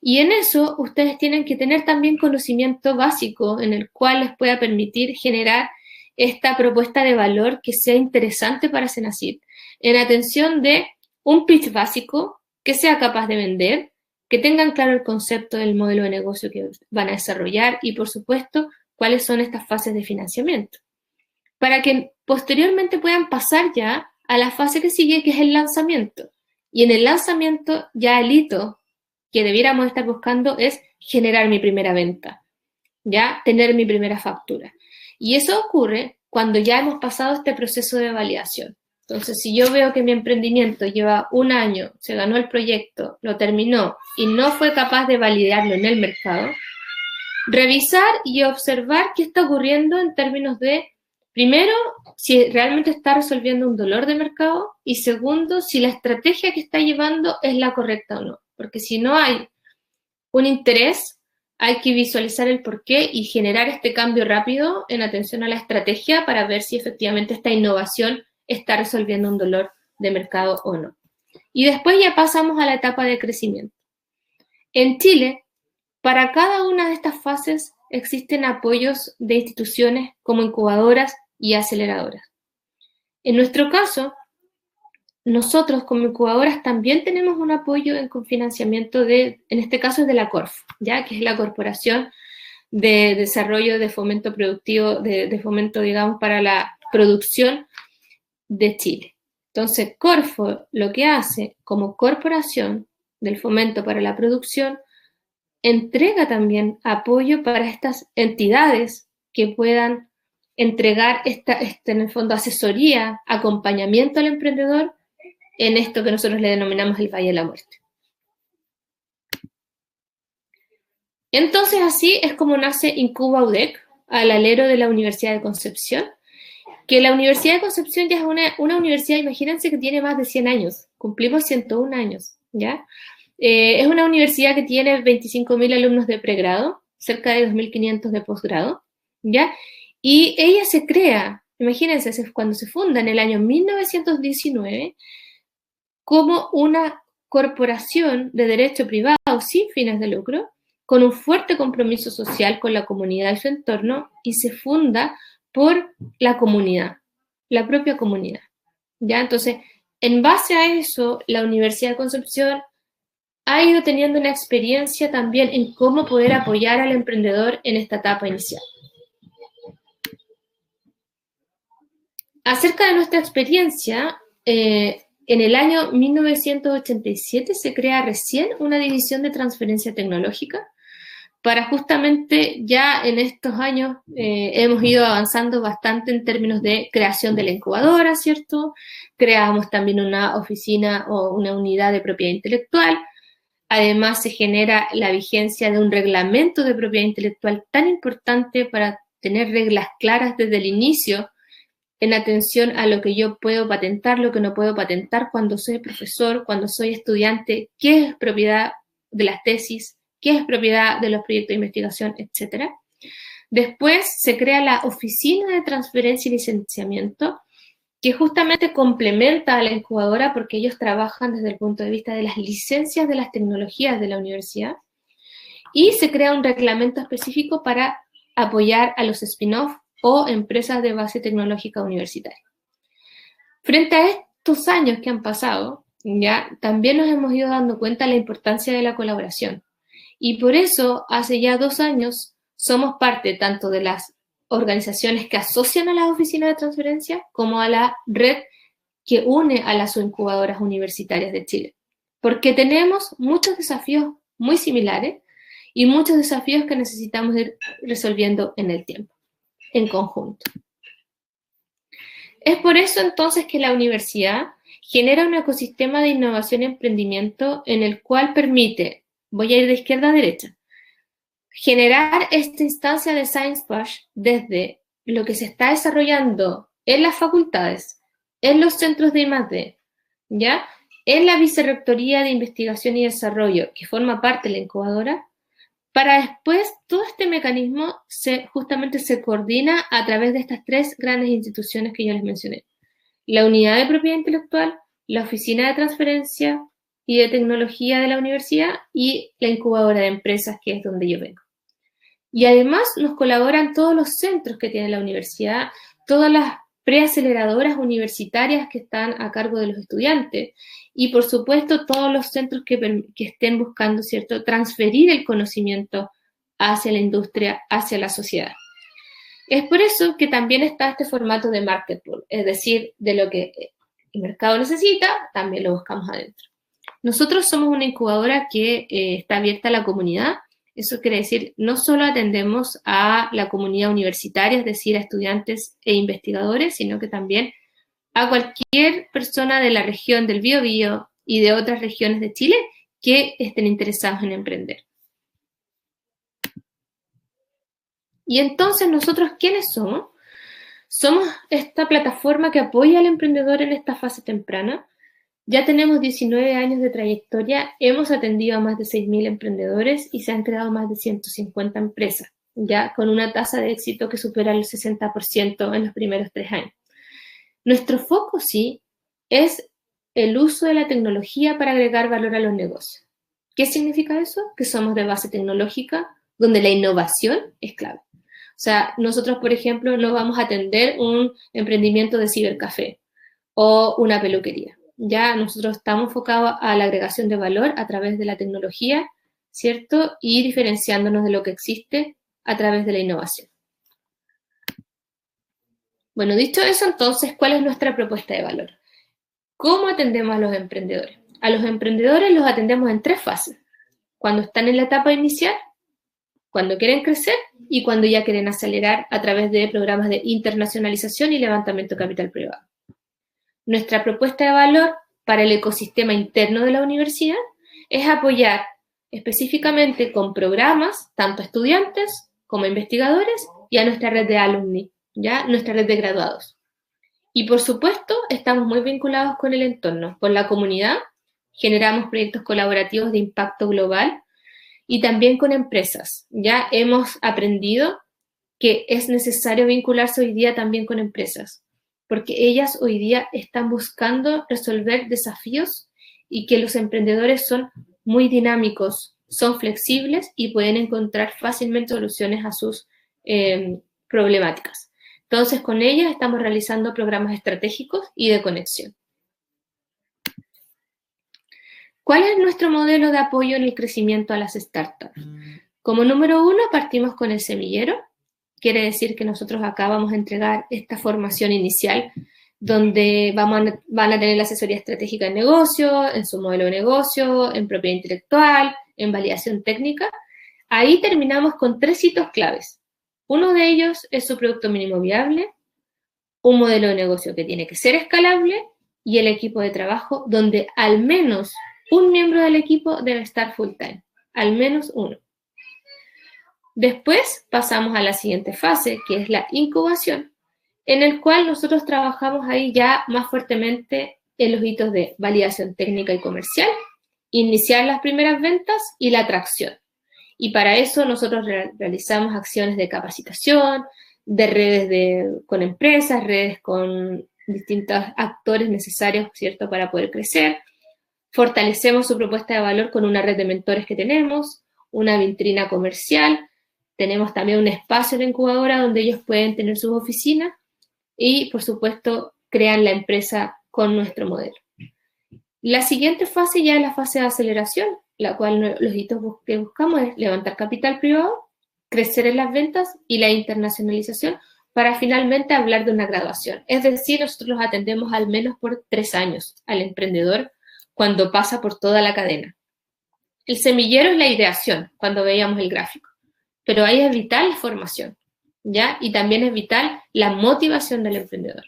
Y en eso ustedes tienen que tener también conocimiento básico en el cual les pueda permitir generar esta propuesta de valor que sea interesante para Senacid, en atención de un pitch básico que sea capaz de vender, que tengan claro el concepto del modelo de negocio que van a desarrollar y, por supuesto, cuáles son estas fases de financiamiento, para que posteriormente puedan pasar ya a la fase que sigue, que es el lanzamiento. Y en el lanzamiento ya el hito que debiéramos estar buscando es generar mi primera venta, ya tener mi primera factura. Y eso ocurre cuando ya hemos pasado este proceso de validación. Entonces, si yo veo que mi emprendimiento lleva 1 año, se ganó el proyecto, lo terminó y no fue capaz de validarlo en el mercado, revisar y observar qué está ocurriendo en términos de, primero, si realmente está resolviendo un dolor de mercado y segundo, si la estrategia que está llevando es la correcta o no. porque si no hay un interés, hay que visualizar el porqué y generar este cambio rápido en atención a la estrategia para ver si efectivamente esta innovación está resolviendo un dolor de mercado o no. Y después ya pasamos a la etapa de crecimiento. En Chile, para cada una de estas fases existen apoyos de instituciones como incubadoras y aceleradoras. En nuestro caso, nosotros como incubadoras también tenemos un apoyo en cofinanciamiento en este caso es de la CORF, ¿ya? Que es la Corporación de Desarrollo de Fomento Productivo, de Fomento, digamos, para la Producción de Chile. Entonces, Corfo lo que hace como corporación del fomento para la producción, entrega también apoyo para estas entidades que puedan entregar en el fondo asesoría, acompañamiento al emprendedor en esto que nosotros le denominamos el Valle de la Muerte. Entonces así es como nace Incuba UDEC, al alero de la Universidad de Concepción, que la Universidad de Concepción ya es una universidad, imagínense que tiene más de 100 años, cumplimos 101 años, ¿ya? Es una universidad que tiene 25.000 alumnos de pregrado, cerca de 2.500 de posgrado, ¿ya? Y ella se crea, imagínense, cuando se funda en el año 1919, como una corporación de derecho privado sin fines de lucro, con un fuerte compromiso social con la comunidad y su entorno, y se funda por la comunidad, la propia comunidad, ¿ya? Entonces, en base a eso, la Universidad de Concepción ha ido teniendo una experiencia también en cómo poder apoyar al emprendedor en esta etapa inicial. Acerca de nuestra experiencia, en el año 1987 se crea recién una división de transferencia tecnológica para justamente ya en estos años hemos ido avanzando bastante en términos de creación de la incubadora, ¿cierto? Creamos también una oficina o una unidad de propiedad intelectual. Además, se genera la vigencia de un reglamento de propiedad intelectual tan importante para tener reglas claras desde el inicio en atención a lo que yo puedo patentar, lo que no puedo patentar cuando soy profesor, cuando soy estudiante, qué es propiedad de las tesis, qué es propiedad de los proyectos de investigación, etc. Después se crea la Oficina de Transferencia y Licenciamiento, que justamente complementa a la incubadora porque ellos trabajan desde el punto de vista de las licencias de las tecnologías de la universidad, y se crea un reglamento específico para apoyar a los spin-off o empresas de base tecnológica universitaria. Frente a estos años que han pasado, ya también nos hemos ido dando cuenta de la importancia de la colaboración. Y por eso, hace ya 2 años, somos parte tanto de las organizaciones que asocian a las oficinas de transferencia como a la red que une a las incubadoras universitarias de Chile. Porque tenemos muchos desafíos muy similares y muchos desafíos que necesitamos ir resolviendo en el tiempo, en conjunto. Es por eso entonces que la universidad genera un ecosistema de innovación y emprendimiento en el cual permite, voy a ir de izquierda a derecha, generar esta instancia de Science Push desde lo que se está desarrollando en las facultades, en los centros de I+D, ¿ya? En la Vicerrectoría de Investigación y Desarrollo, que forma parte de la incubadora, para después todo este mecanismo justamente se coordina a través de estas 3 grandes instituciones que yo les mencioné. La Unidad de Propiedad Intelectual, la Oficina de Transferencia y de Tecnología de la Universidad y la Incubadora de Empresas, que es donde yo vengo. Y además nos colaboran todos los centros que tiene la universidad, todas las preaceleradoras universitarias que están a cargo de los estudiantes y, por supuesto, todos los centros que estén buscando, ¿cierto?, transferir el conocimiento hacia la industria, hacia la sociedad. Es por eso que también está este formato de market pool, es decir, de lo que el mercado necesita, también lo buscamos adentro. Nosotros somos una incubadora que está abierta a la comunidad. Eso quiere decir, no solo atendemos a la comunidad universitaria, es decir, a estudiantes e investigadores, sino que también a cualquier persona de la región del Biobío y de otras regiones de Chile que estén interesados en emprender. Y entonces, ¿nosotros quiénes somos? Somos esta plataforma que apoya al emprendedor en esta fase temprana, Ya tenemos 19 años de trayectoria, hemos atendido a más de 6.000 emprendedores y se han creado más de 150 empresas, ya con una tasa de éxito que supera el 60% en los primeros 3 años. Nuestro foco, sí, es el uso de la tecnología para agregar valor a los negocios. ¿Qué significa eso? Que somos de base tecnológica, donde la innovación es clave. O sea, nosotros, por ejemplo, no vamos a atender un emprendimiento de cibercafé o una peluquería. Ya nosotros estamos enfocados a la agregación de valor a través de la tecnología, ¿cierto? Y diferenciándonos de lo que existe a través de la innovación. Bueno, dicho eso, entonces, ¿cuál es nuestra propuesta de valor? ¿Cómo atendemos a los emprendedores? A los emprendedores los atendemos en 3 fases. Cuando están en la etapa inicial, cuando quieren crecer y cuando ya quieren acelerar a través de programas de internacionalización y levantamiento de capital privado. Nuestra propuesta de valor para el ecosistema interno de la universidad es apoyar específicamente con programas tanto a estudiantes como a investigadores y a nuestra red de alumni, ya nuestra red de graduados. Y por supuesto, estamos muy vinculados con el entorno, con la comunidad, generamos proyectos colaborativos de impacto global y también con empresas. Ya hemos aprendido que es necesario vincularse hoy día también con empresas, porque ellas hoy día están buscando resolver desafíos y que los emprendedores son muy dinámicos, son flexibles y pueden encontrar fácilmente soluciones a sus problemáticas. Entonces, con ellas estamos realizando programas estratégicos y de conexión. ¿Cuál es nuestro modelo de apoyo en el crecimiento a las startups? Como número 1, partimos con el semillero. Quiere decir que nosotros acá vamos a entregar esta formación inicial donde van a tener la asesoría estratégica en negocio, en su modelo de negocio, en propiedad intelectual, en validación técnica. Ahí terminamos con 3 hitos claves. Uno de ellos es su producto mínimo viable, un modelo de negocio que tiene que ser escalable y el equipo de trabajo donde al menos un miembro del equipo debe estar full time, al menos uno. Después pasamos a la siguiente fase, que es la incubación, en el cual nosotros trabajamos ahí ya más fuertemente en los hitos de validación técnica y comercial, iniciar las primeras ventas y la atracción. Y para eso nosotros realizamos acciones de capacitación, de redes con empresas, redes con distintos actores necesarios, ¿cierto?, para poder crecer. Fortalecemos su propuesta de valor con una red de mentores que tenemos, una vitrina comercial. Tenemos también un espacio de incubadora donde ellos pueden tener sus oficinas y, por supuesto, crean la empresa con nuestro modelo. La siguiente fase ya es la fase de aceleración, la cual los hitos que buscamos es levantar capital privado, crecer en las ventas y la internacionalización para finalmente hablar de una graduación. Es decir, nosotros los atendemos al menos por 3 años al emprendedor cuando pasa por toda la cadena. El semillero es la ideación, cuando veíamos el gráfico, pero ahí es vital la formación, ¿ya? Y también es vital la motivación del emprendedor.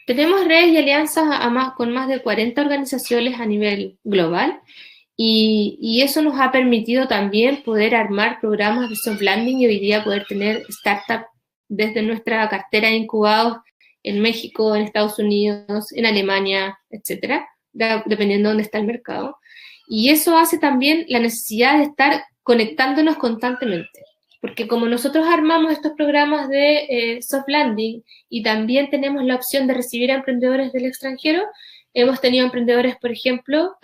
Tenemos redes y alianzas con más de 40 organizaciones a nivel global y eso nos ha permitido también poder armar programas de soft landing y hoy día poder tener startups desde nuestra cartera de incubados en México, en Estados Unidos, en Alemania, etcétera, dependiendo de dónde está el mercado. Y eso hace también la necesidad de estar conectándonos constantemente. Porque como nosotros armamos estos programas de soft landing y también tenemos la opción de recibir a emprendedores del extranjero, hemos tenido emprendedores, por ejemplo,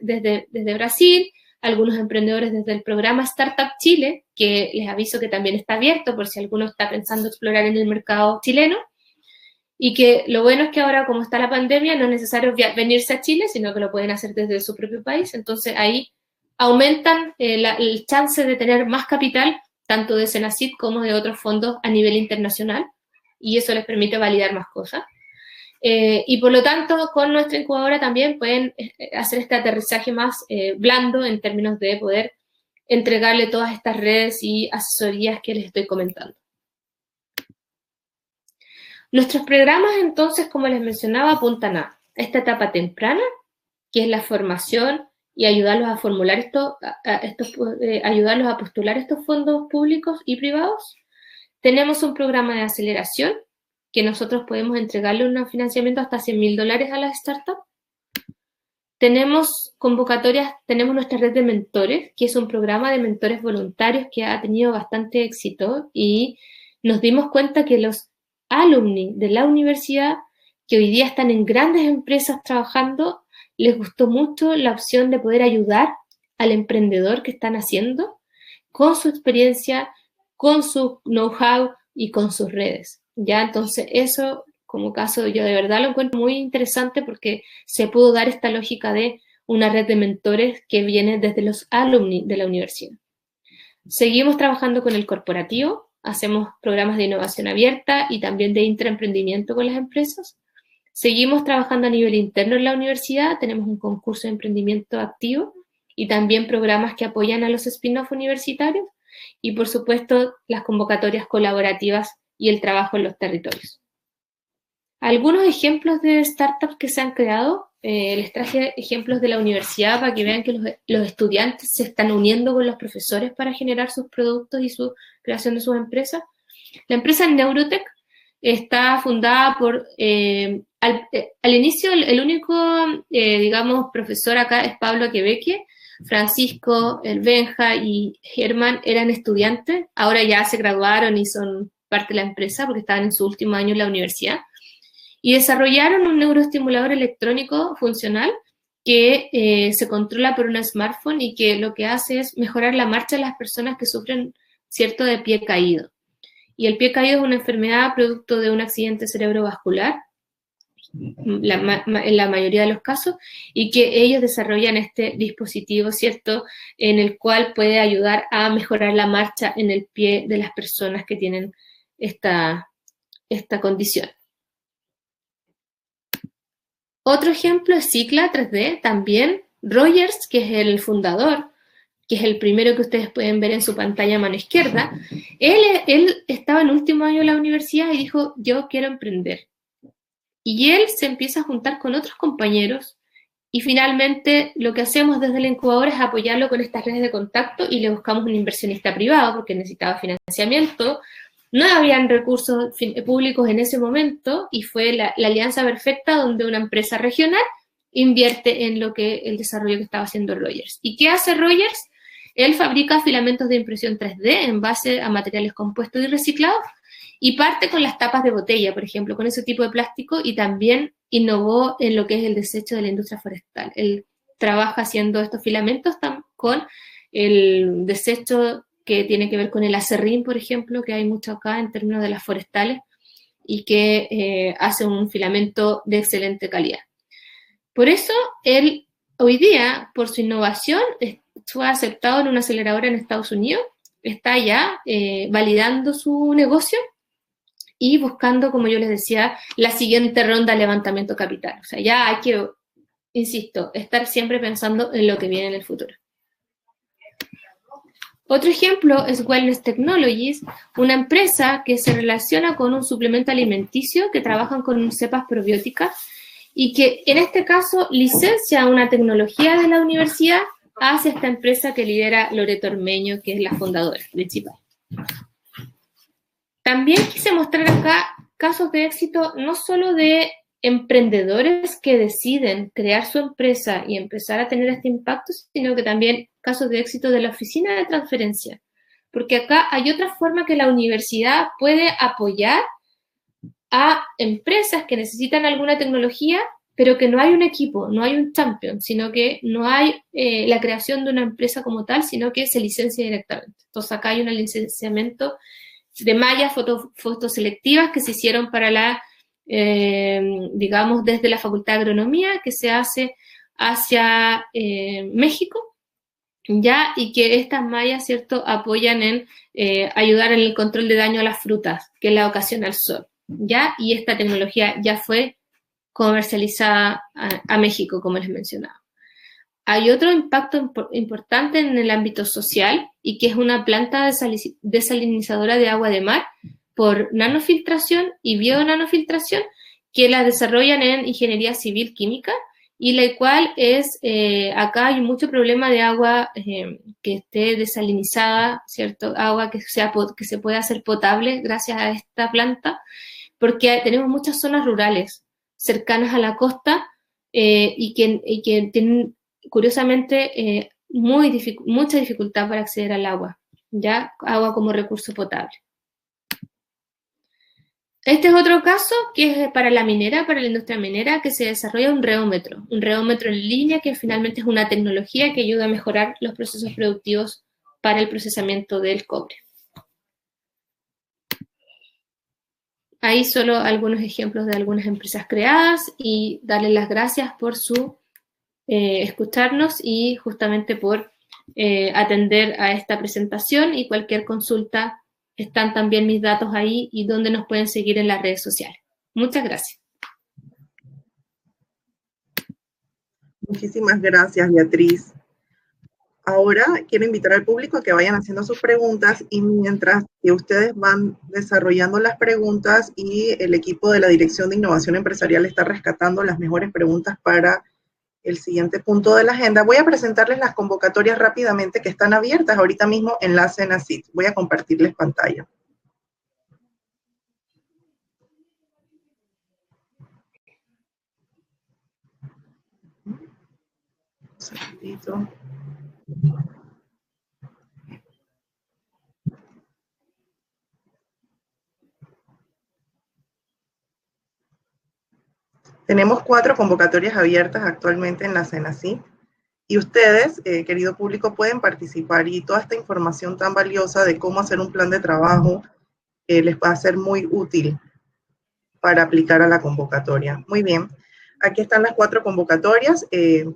desde Brasil, algunos emprendedores desde el programa Startup Chile, que les aviso que también está abierto por si alguno está pensando explorar en el mercado chileno, y que lo bueno es que ahora, como está la pandemia, no es necesario venirse a Chile, sino que lo pueden hacer desde su propio país. Entonces, ahí aumentan el chance de tener más capital, tanto de Senacid como de otros fondos a nivel internacional, y eso les permite validar más cosas. Y por lo tanto, con nuestra incubadora también pueden hacer este aterrizaje más blando en términos de poder entregarle todas estas redes y asesorías que les estoy comentando. Nuestros programas, entonces, como les mencionaba, apuntan a esta etapa temprana, que es la formación y ayudarlos a formular ayudarlos a postular estos fondos públicos y privados. Tenemos un programa de aceleración, que nosotros podemos entregarle un financiamiento hasta $100.000 a las startups. Tenemos convocatorias, tenemos nuestra red de mentores, que es un programa de mentores voluntarios que ha tenido bastante éxito, y nos dimos cuenta que los alumni de la universidad, que hoy día están en grandes empresas trabajando, les gustó mucho la opción de poder ayudar al emprendedor que están haciendo con su experiencia, con su know-how y con sus redes. Ya, entonces eso, como caso, yo de verdad lo encuentro muy interesante porque se pudo dar esta lógica de una red de mentores que viene desde los alumni de la universidad. Seguimos trabajando con el corporativo, hacemos programas de innovación abierta y también de intraemprendimiento con las empresas. Seguimos trabajando a nivel interno en la universidad, tenemos un concurso de emprendimiento activo y también programas que apoyan a los spin-off universitarios y, por supuesto, las convocatorias colaborativas y el trabajo en los territorios. Algunos ejemplos de startups que se han creado, les traje ejemplos de la universidad para que vean que los estudiantes se están uniendo con los profesores para generar sus productos y su creación de sus empresas. La empresa Neurotech está fundada por, al inicio, el único, digamos, profesor acá es Pablo Quebeque. Francisco, el Benja y Germán eran estudiantes, ahora ya se graduaron y son parte de la empresa porque estaban en su último año en la universidad, y desarrollaron un neuroestimulador electrónico funcional que se controla por un smartphone y que lo que hace es mejorar la marcha de las personas que sufren, cierto, de pie caído. Y el pie caído es una enfermedad producto de un accidente cerebrovascular, en la mayoría de los casos, y que ellos desarrollan este dispositivo, ¿cierto?, en el cual puede ayudar a mejorar la marcha en el pie de las personas que tienen esta condición. Otro ejemplo es Cicla 3D, también Rogers, que es el fundador, que es el primero que ustedes pueden ver en su pantalla a mano izquierda. Él estaba en último año de la universidad y dijo, yo quiero emprender. Y él se empieza a juntar con otros compañeros y finalmente lo que hacemos desde la incubadora es apoyarlo con estas redes de contacto y le buscamos un inversionista privado porque necesitaba financiamiento. No habían recursos públicos en ese momento y fue la alianza perfecta donde una empresa regional invierte en el desarrollo que estaba haciendo Rogers. ¿Y qué hace Rogers? Él fabrica filamentos de impresión 3D en base a materiales compuestos y reciclados y parte con las tapas de botella, por ejemplo, con ese tipo de plástico, y también innovó en lo que es el desecho de la industria forestal. Él trabaja haciendo estos filamentos con el desecho que tiene que ver con el acerrín, por ejemplo, que hay mucho acá en términos de las forestales, y que hace un filamento de excelente calidad. Por eso, él hoy día, por su innovación, fue aceptado en una aceleradora en Estados Unidos, está ya validando su negocio y buscando, como yo les decía, la siguiente ronda de levantamiento capital. O sea, ya hay que, insisto, estar siempre pensando en lo que viene en el futuro. Otro ejemplo es Wellness Technologies, una empresa que se relaciona con un suplemento alimenticio que trabajan con cepas probióticas y que en este caso licencia una tecnología de la universidad hacia esta empresa que lidera Loreto Ormeño, que es la fundadora principal. También quise mostrar acá casos de éxito no solo de emprendedores que deciden crear su empresa y empezar a tener este impacto, sino que también casos de éxito de la oficina de transferencia. Porque acá hay otra forma que la universidad puede apoyar a empresas que necesitan alguna tecnología, pero que no hay un equipo, no hay un champion, sino que no hay la creación de una empresa como tal, sino que se licencia directamente. Entonces acá hay un licenciamiento de mallas fotoselectivas que se hicieron para digamos, desde la Facultad de Agronomía, que se hace hacia México, ¿ya? Y que estas mallas, ¿cierto?, apoyan en ayudar en el control de daño a las frutas, que la ocasiona el sol, ¿ya? Y esta tecnología ya fue comercializada a México, como les mencionaba. Hay otro impacto importante en el ámbito social y que es una planta desalinizadora de agua de mar por nanofiltración y bionanofiltración que la desarrollan en ingeniería civil química y la cual es, acá hay mucho problema de agua que esté desalinizada, ¿cierto? Agua que se pueda hacer potable gracias a esta planta, porque tenemos muchas zonas rurales cercanas a la costa y que tienen, curiosamente, mucha dificultad para acceder al agua, ya agua como recurso potable. Este es otro caso que es para la minera, para la industria minera, que se desarrolla un reómetro en línea que finalmente es una tecnología que ayuda a mejorar los procesos productivos para el procesamiento del cobre. Ahí solo algunos ejemplos de algunas empresas creadas y darles las gracias por su escucharnos y justamente por atender a esta presentación, y cualquier consulta están también mis datos ahí y donde nos pueden seguir en las redes sociales. Muchas gracias. Muchísimas gracias, Beatriz. Ahora quiero invitar al público a que vayan haciendo sus preguntas, y mientras que ustedes van desarrollando las preguntas y el equipo de la Dirección de Innovación Empresarial está rescatando las mejores preguntas para el siguiente punto de la agenda, voy a presentarles las convocatorias rápidamente que están abiertas ahorita mismo en la Cenacit. Voy a compartirles pantalla. Un segundito. Tenemos 4 convocatorias abiertas actualmente en la Cenacit, y ustedes, querido público, pueden participar, y toda esta información tan valiosa de cómo hacer un plan de trabajo les va a ser muy útil para aplicar a la convocatoria. Muy bien, aquí están las 4 convocatorias.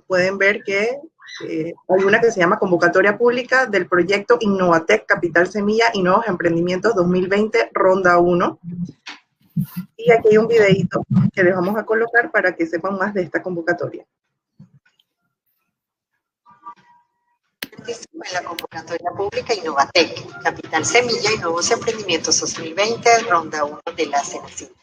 Pueden ver que hay una que se llama Convocatoria Pública del Proyecto Innovatec Capital Semilla y Nuevos Emprendimientos 2020, Ronda 1. Y aquí hay un videito que les vamos a colocar para que sepan más de esta convocatoria. En la Convocatoria Pública Innovatec, Capital Semilla y Nuevos Emprendimientos 2020, Ronda 1 de la Cenacit.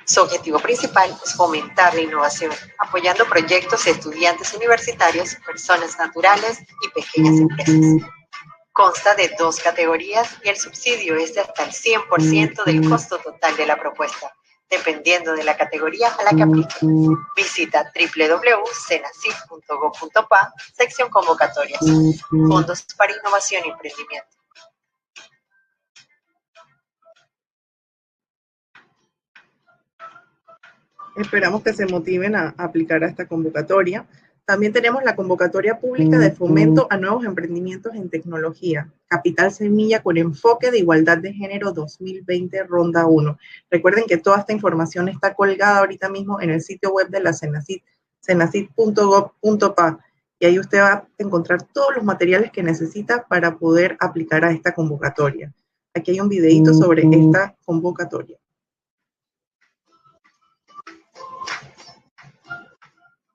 Su objetivo principal es fomentar la innovación, apoyando proyectos de estudiantes universitarios, personas naturales y pequeñas empresas. Consta de 2 categorías y el subsidio es de hasta el 100% del costo total de la propuesta, dependiendo de la categoría a la que aplique. Visita www.cenacit.gov.pa, sección Convocatorias, Fondos para Innovación y Emprendimiento. Esperamos que se motiven a aplicar a esta convocatoria. También tenemos la Convocatoria Pública de Fomento a Nuevos Emprendimientos en Tecnología, Capital Semilla con Enfoque de Igualdad de Género 2020, Ronda 1. Recuerden que toda esta información está colgada ahorita mismo en el sitio web de la Cenacit, cenacit.gov.pa, y ahí usted va a encontrar todos los materiales que necesita para poder aplicar a esta convocatoria. Aquí hay un videito sobre esta convocatoria.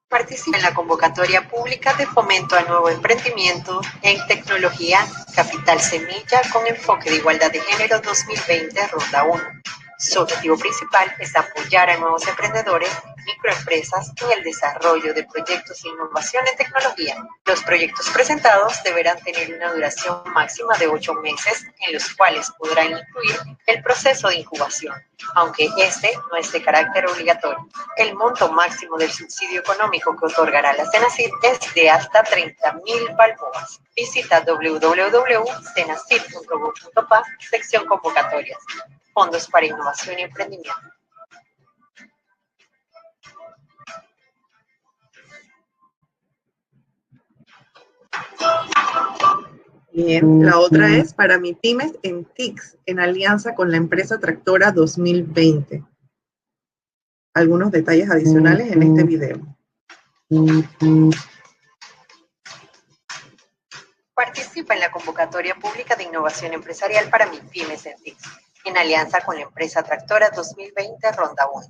Participa en la Convocatoria Pública de Fomento a Nuevo Emprendimiento en Tecnología, Capital Semilla con Enfoque de Igualdad de Género 2020, Ronda 1. Su objetivo principal es apoyar a nuevos emprendedores, microempresas en el desarrollo de proyectos de innovación en tecnología. Los proyectos presentados deberán tener una duración máxima de 8 meses, en los cuales podrán incluir el proceso de incubación, aunque este no es de carácter obligatorio. El monto máximo del subsidio económico que otorgará la Cenacit es de hasta 30.000 balboas. Visita www.cenacit.gov.pa, sección Convocatorias, Fondos para Innovación y Emprendimiento. Bien, la otra es para MIPYMES en TICS, en alianza con la empresa Tractora 2020. Algunos detalles adicionales en este video. Participa en la Convocatoria Pública de Innovación Empresarial para MIPYMES en TICS, en alianza con la empresa Tractora 2020, Ronda 1.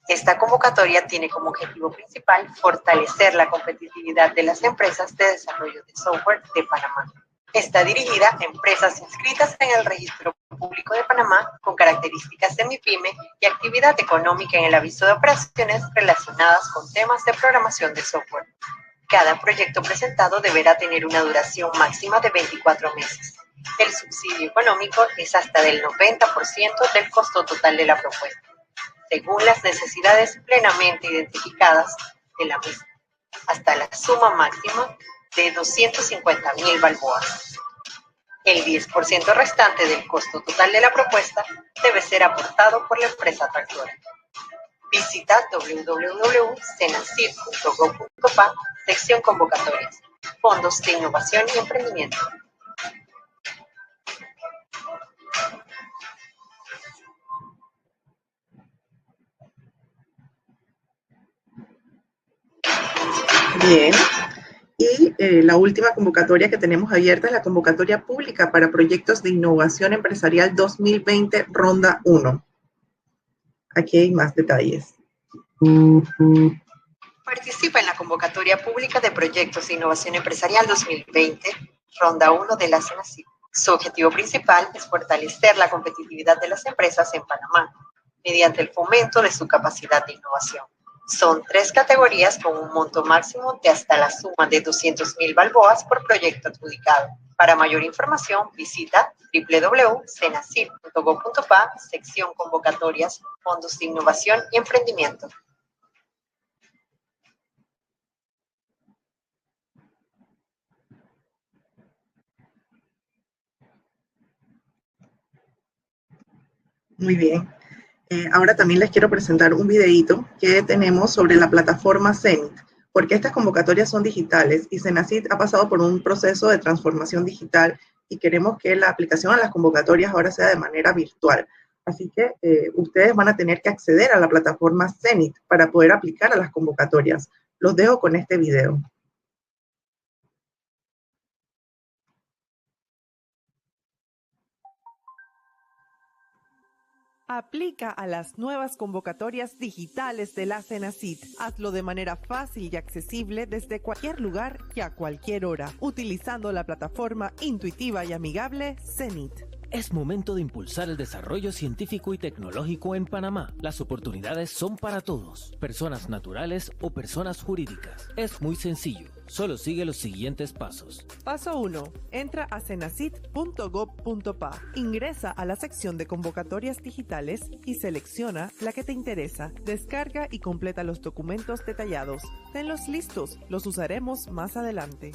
Esta convocatoria tiene como objetivo principal fortalecer la competitividad de las empresas de desarrollo de software de Panamá. Está dirigida a empresas inscritas en el Registro Público de Panamá con características de MIPYME y actividad económica en el aviso de operaciones relacionadas con temas de programación de software. Cada proyecto presentado deberá tener una duración máxima de 24 meses. El subsidio económico es hasta del 90% del costo total de la propuesta. según las necesidades plenamente identificadas de la misma, hasta la suma máxima de 250.000 balboas. El 10% restante del costo total de la propuesta debe ser aportado por la empresa tractora. Visita www.cenacid.gov.pa, sección convocatorias, Fondos de Innovación y Emprendimiento. Bien. Y la última convocatoria que tenemos abierta es la convocatoria pública para proyectos de innovación empresarial 2020, ronda 1. Aquí hay más detalles. Participa en la convocatoria pública de proyectos de innovación empresarial 2020, ronda 1 de la CENACIT. Su objetivo principal es fortalecer la competitividad de las empresas en Panamá mediante el fomento de su capacidad de innovación. Son 3 categorías con un monto máximo de hasta la suma de 200.000 balboas por proyecto adjudicado. Para mayor información, visita www.cenacid.gov.pa, sección convocatorias, Fondos de Innovación y Emprendimiento. Muy bien. Ahora también les quiero presentar un videíto que tenemos sobre la plataforma Cenit, porque estas convocatorias son digitales y Cenacit ha pasado por un proceso de transformación digital y queremos que la aplicación a las convocatorias ahora sea de manera virtual. Así que ustedes van a tener que acceder a la plataforma Cenit para poder aplicar a las convocatorias. Los dejo con este video. Aplica a las nuevas convocatorias digitales de la Cenacit. Hazlo de manera fácil y accesible desde cualquier lugar y a cualquier hora, utilizando la plataforma intuitiva y amigable Cenit. Es momento de impulsar el desarrollo científico y tecnológico en Panamá. Las oportunidades son para todos, personas naturales o personas jurídicas. Es muy sencillo. Solo sigue los siguientes pasos. Paso 1. Entra a cenacit.gov.pa. Ingresa a la sección de convocatorias digitales y selecciona la que te interesa. Descarga y completa los documentos detallados. Tenlos listos, los usaremos más adelante.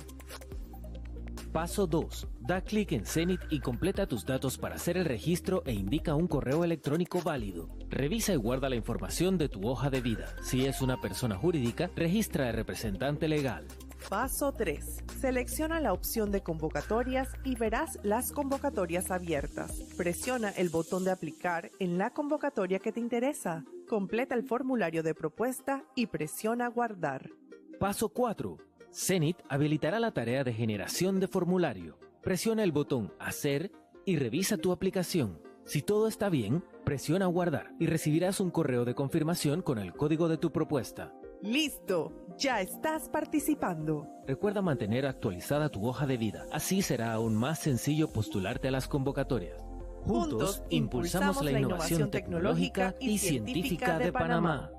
Paso 2. Da clic en Cenit y completa tus datos para hacer el registro e indica un correo electrónico válido. Revisa y guarda la información de tu hoja de vida. Si es una persona jurídica, registra el representante legal. Paso 3. Selecciona la opción de convocatorias y verás las convocatorias abiertas. Presiona el botón de aplicar en la convocatoria que te interesa. Completa el formulario de propuesta y presiona guardar. Paso 4. Cenit habilitará la tarea de generación de formulario. Presiona el botón Hacer y revisa tu aplicación. Si todo está bien, presiona Guardar y recibirás un correo de confirmación con el código de tu propuesta. ¡Listo! ¡Ya estás participando! Recuerda mantener actualizada tu hoja de vida. Así será aún más sencillo postularte a las convocatorias. Juntos impulsamos la innovación tecnológica y científica de Panamá.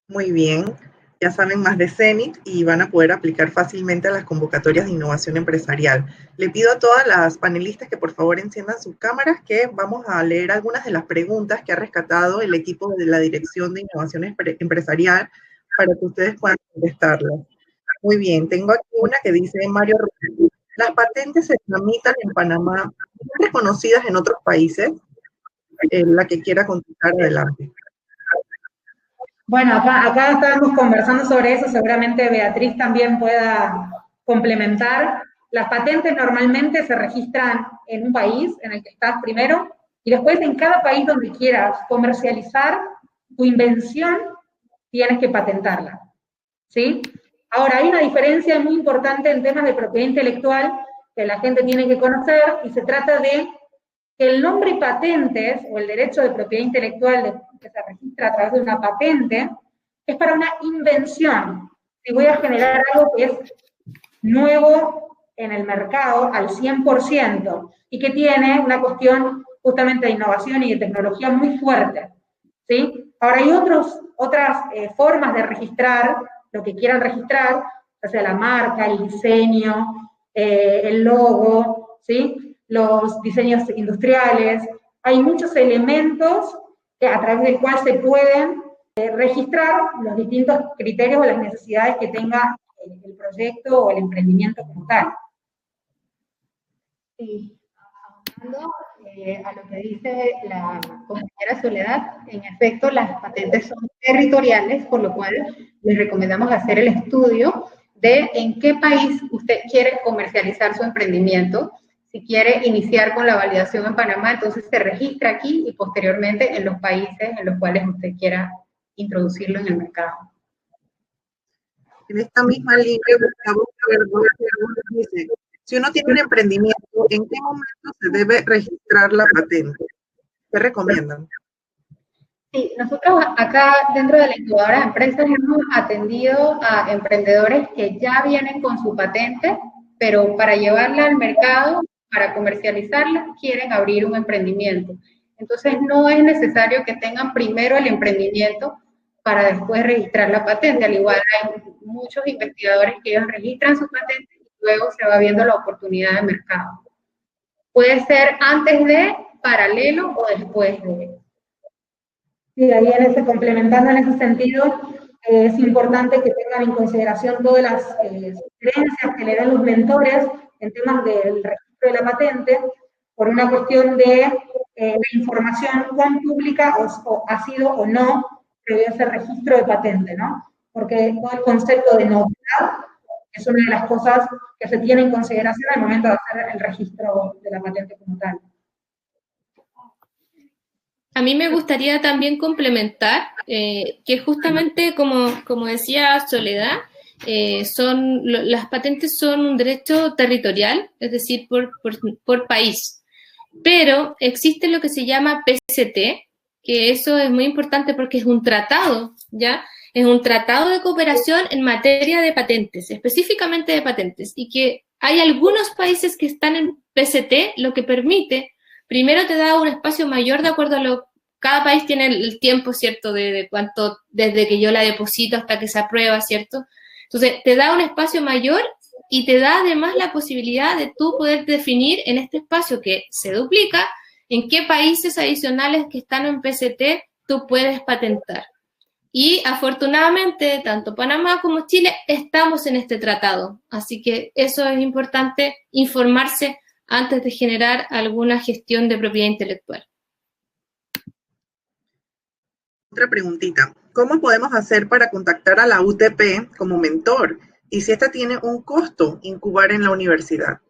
Muy bien, ya saben más de Cenit y van a poder aplicar fácilmente a las convocatorias de innovación empresarial. Le pido a todas las panelistas que por favor enciendan sus cámaras, que vamos a leer algunas de las preguntas que ha rescatado el equipo de la Dirección de Innovación Empresarial para que ustedes puedan contestarlas. Muy bien, tengo aquí una que dice Mario Rodríguez. ¿Las patentes se tramitan en Panamá? ¿Son reconocidas en otros países? La que quiera contestar, adelante. Bueno, acá estábamos conversando sobre eso, seguramente Beatriz también pueda complementar. Las patentes normalmente se registran en un país en el que estás primero, y después en cada país donde quieras comercializar tu invención, tienes que patentarla, ¿sí? Ahora, hay una diferencia muy importante en temas de propiedad intelectual que la gente tiene que conocer, y se trata de que el nombre patentes, o el derecho de propiedad intelectual que se registra a través de una patente, es para una invención. Si voy a generar algo que es nuevo en el mercado al 100%, y que tiene una cuestión justamente de innovación y de tecnología muy fuerte, ¿sí? Ahora, hay otras formas de registrar lo que quieran registrar, ya sea la marca, el diseño, el logo, ¿sí? Los diseños industriales. Hay muchos elementos a través del cual se pueden registrar los distintos criterios o las necesidades que tenga el proyecto o el emprendimiento como tal. Sí, hablando a lo que dice la compañera Soledad, en efecto las patentes son territoriales, por lo cual les recomendamos hacer el estudio de en qué país usted quiere comercializar su emprendimiento. Si quiere iniciar con la validación en Panamá, entonces se registra aquí y posteriormente en los países en los cuales usted quiera introducirlo en el mercado. En esta misma línea, Gustavo dice, si uno tiene un emprendimiento, ¿en qué momento se debe registrar la patente? ¿Qué recomiendan? Sí, nosotros acá dentro de la incubadora de empresas hemos atendido a emprendedores que ya vienen con su patente, pero para llevarla al mercado, para comercializarla, quieren abrir un emprendimiento. Entonces no es necesario que tengan primero el emprendimiento para después registrar la patente. Al igual hay muchos investigadores que ellos registran su patente y luego se va viendo la oportunidad de mercado. Puede ser antes de, paralelo o después de. Sí, ahí complementando en ese sentido, es importante que tengan en consideración todas las sugerencias que le dan los mentores en temas del registro de la patente, por una cuestión de la información cuán pública o ha sido o no previo ese registro de patente, ¿no? Porque todo el concepto de novedad es una de las cosas que se tiene en consideración al momento de hacer el registro de la patente como tal. A mí me gustaría también complementar que justamente, como decía Soledad, las patentes son un derecho territorial, es decir, por país. Pero existe lo que se llama PCT, que eso es muy importante porque es un tratado, ¿ya? Es un tratado de cooperación en materia de patentes, específicamente de patentes, y que hay algunos países que están en PCT, lo que permite, primero te da un espacio mayor de acuerdo a cada país tiene el tiempo, ¿cierto? De cuánto, desde que yo la deposito hasta que se aprueba, ¿cierto? Entonces, te da un espacio mayor y te da además la posibilidad de tú poder definir en este espacio que se duplica en qué países adicionales que están en PCT tú puedes patentar. Y afortunadamente, tanto Panamá como Chile estamos en este tratado. Así que eso es importante informarse antes de generar alguna gestión de propiedad intelectual. Otra preguntita. ¿Cómo podemos hacer para contactar a la UTP como mentor? Y si esta tiene un costo, incubar en la universidad.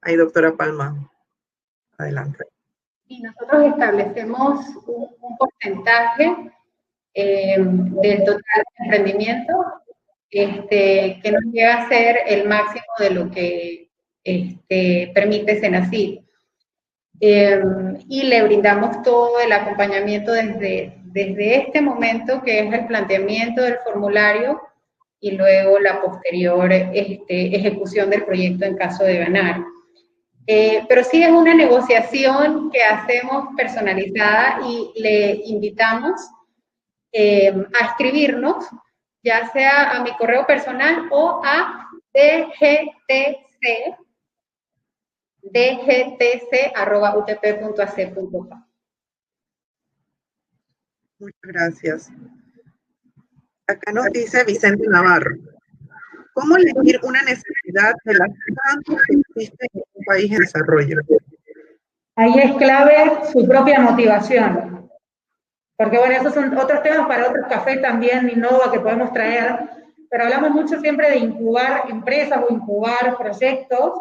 Ahí, doctora Palma. Adelante. Y nosotros establecemos un porcentaje del total de emprendimiento que nos llega a ser el máximo de lo que permite Senacid. Y le brindamos todo el acompañamiento desde este momento, que es el planteamiento del formulario, y luego la posterior ejecución del proyecto en caso de ganar. Pero sí es una negociación que hacemos personalizada y le invitamos a escribirnos, ya sea a mi correo personal o a dgtc@utp.ac.pa. Muchas gracias. Acá nos dice Vicente Navarro. ¿Cómo elegir una necesidad de las tantas que existen en un país en desarrollo? Ahí es clave su propia motivación. Porque bueno, esos son otros temas para otros cafés también, Innova, que podemos traer, pero hablamos mucho siempre de incubar empresas o incubar proyectos,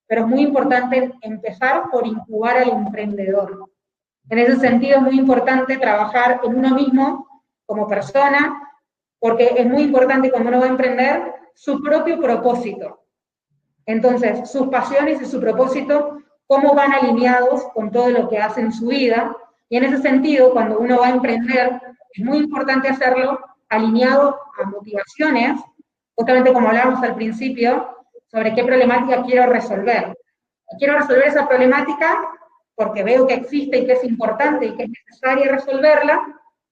pero es muy importante empezar por incubar al emprendedor. En ese sentido es muy importante trabajar en uno mismo como persona, porque es muy importante cuando uno va a emprender su propio propósito. Entonces, sus pasiones y su propósito, cómo van alineados con todo lo que hace en su vida. Y en ese sentido, cuando uno va a emprender, es muy importante hacerlo alineado a motivaciones, justamente como hablábamos al principio, sobre qué problemática quiero resolver. Quiero resolver esa problemática porque veo que existe y que es importante y que es necesaria resolverla,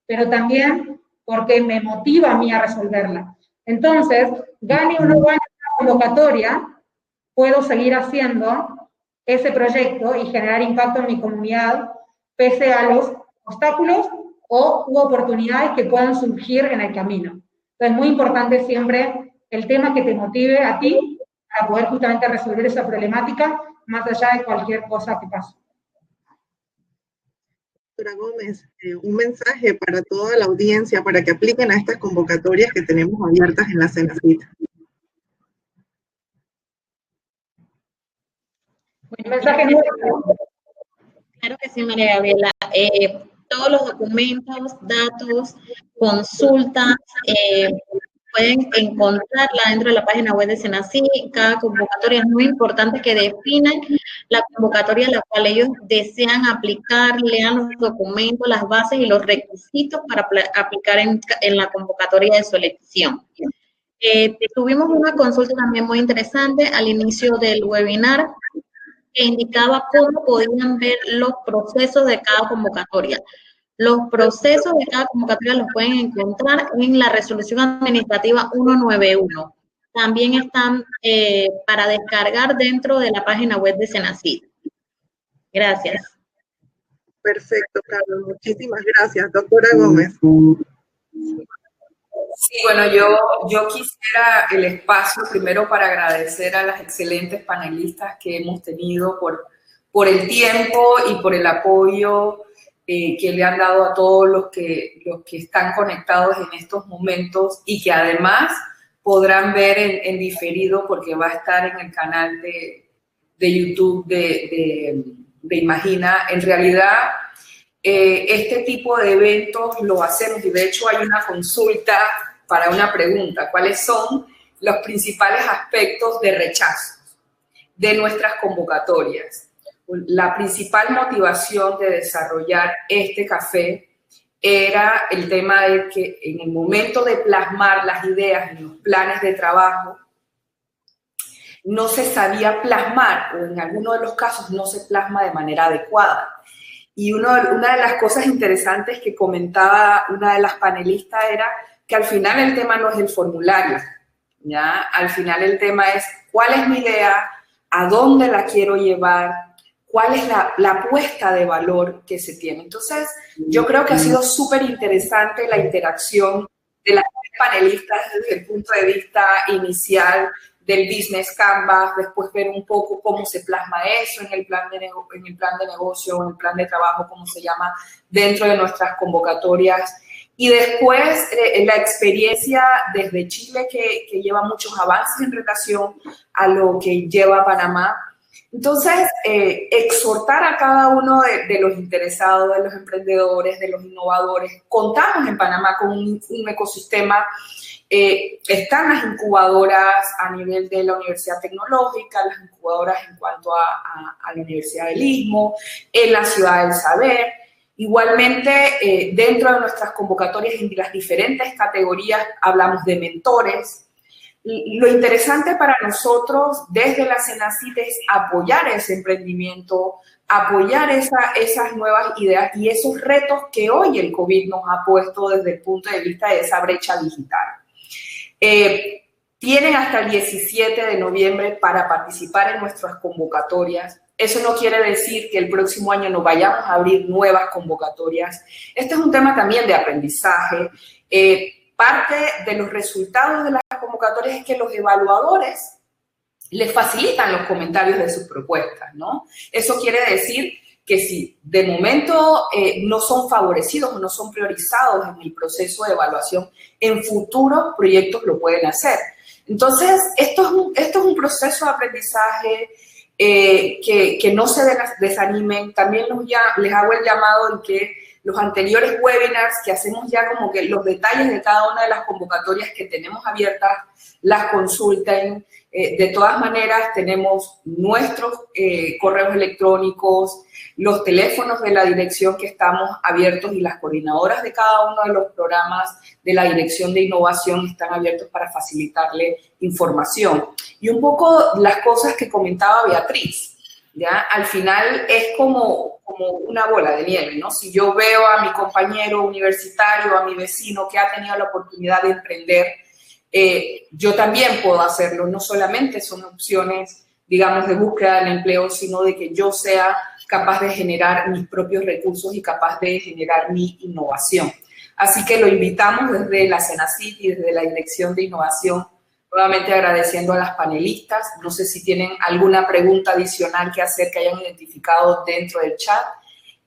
pero también porque me motiva a mí a resolverla. Entonces, gane o no gane una convocatoria, puedo seguir haciendo ese proyecto y generar impacto en mi comunidad, pese a los obstáculos u oportunidades que puedan surgir en el camino. Entonces, es muy importante siempre el tema que te motive a ti para poder justamente resolver esa problemática, más allá de cualquier cosa que pase. Doctora Gómez, un mensaje para toda la audiencia para que apliquen a estas convocatorias que tenemos abiertas en la Senacit. Un mensaje nuevo. Claro que sí, María Gabriela. Todos los documentos, datos, consultas, pueden encontrarla dentro de la página web de Senacit. Cada convocatoria es muy importante que definan la convocatoria a la cual ellos desean aplicar, lean los documentos, las bases y los requisitos para aplicar en la convocatoria de su elección. Tuvimos una consulta también muy interesante al inicio del webinar que indicaba cómo podían ver los procesos de cada convocatoria. Los procesos de cada convocatoria los pueden encontrar en la resolución administrativa 191. También están para descargar dentro de la página web de Senacit. Gracias. Perfecto, Carlos. Muchísimas gracias. Doctora Gómez. Sí, bueno, yo quisiera el espacio primero para agradecer a las excelentes panelistas que hemos tenido por el tiempo y por el apoyo que le han dado a todos los que están conectados en estos momentos y que además podrán ver en diferido porque va a estar en el canal de YouTube de Imagina. En realidad, este tipo de eventos lo hacemos y de hecho hay una consulta para una pregunta. ¿Cuáles son los principales aspectos de rechazo de nuestras convocatorias? La principal motivación de desarrollar este café era el tema de que en el momento de plasmar las ideas en los planes de trabajo, no se sabía plasmar, o en algunos de los casos no se plasma de manera adecuada. Y una de las cosas interesantes que comentaba una de las panelistas era que al final el tema no es el formulario, ¿ya? Al final el tema es cuál es mi idea, a dónde la quiero llevar, cuál es la apuesta de valor que se tiene. Entonces, yo creo que ha sido súper interesante la interacción de las panelistas desde el punto de vista inicial del Business Canvas, después ver un poco cómo se plasma eso en el plan de negocio, en el plan de trabajo, cómo se llama, dentro de nuestras convocatorias. Y después la experiencia desde Chile, que lleva muchos avances en relación a lo que lleva Panamá. Entonces, exhortar a cada uno de los interesados, de los emprendedores, de los innovadores. Contamos en Panamá con un ecosistema. Están las incubadoras a nivel de la Universidad Tecnológica, las incubadoras en cuanto a la Universidad del Istmo, en la Ciudad del Saber. Igualmente, dentro de nuestras convocatorias en las diferentes categorías hablamos de mentores. Lo interesante para nosotros desde la Senacit es apoyar ese emprendimiento, apoyar esas nuevas ideas y esos retos que hoy el COVID nos ha puesto desde el punto de vista de esa brecha digital. Tienen hasta el 17 de noviembre para participar en nuestras convocatorias. Eso no quiere decir que el próximo año no vayamos a abrir nuevas convocatorias. Este es un tema también de aprendizaje. Parte de los resultados de las convocatorias es que los evaluadores les facilitan los comentarios de sus propuestas, ¿no? Eso quiere decir que si de momento no son favorecidos o no son priorizados en el proceso de evaluación, en futuros proyectos lo pueden hacer. Entonces, esto es un proceso de aprendizaje que no se desanimen. También les hago el llamado en que los anteriores webinars que hacemos ya como que los detalles de cada una de las convocatorias que tenemos abiertas, las consulten. De todas maneras, tenemos nuestros correos electrónicos, los teléfonos de la dirección que estamos abiertos y las coordinadoras de cada uno de los programas de la Dirección de Innovación están abiertos para facilitarle información. Y un poco las cosas que comentaba Beatriz, ¿ya? Al final es como una bola de nieve, ¿no? Si yo veo a mi compañero universitario, a mi vecino que ha tenido la oportunidad de emprender, yo también puedo hacerlo. No solamente son opciones, digamos, de búsqueda del empleo, sino de que yo sea capaz de generar mis propios recursos y capaz de generar mi innovación. Así que lo invitamos desde la CENACIT y desde la Dirección de Innovación, nuevamente agradeciendo a las panelistas. No sé si tienen alguna pregunta adicional que hacer que hayan identificado dentro del chat.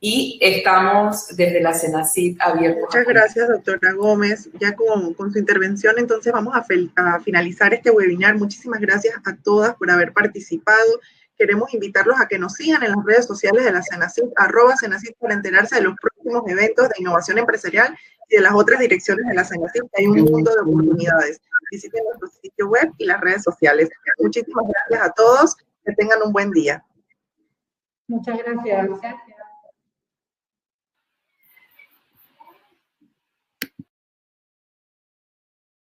Y estamos desde la CENACIT abiertos. Muchas gracias, doctora Gómez. Ya con su intervención, entonces vamos a finalizar este webinar. Muchísimas gracias a todas por haber participado. Queremos invitarlos a que nos sigan en las redes sociales de la CENACIT, @CENACIT, para enterarse de los próximos eventos de innovación empresarial y de las otras direcciones de la CENACIT. Hay un mundo de oportunidades. Visiten nuestro sitio web y las redes sociales. Muchísimas gracias a todos. Que tengan un buen día. Muchas gracias.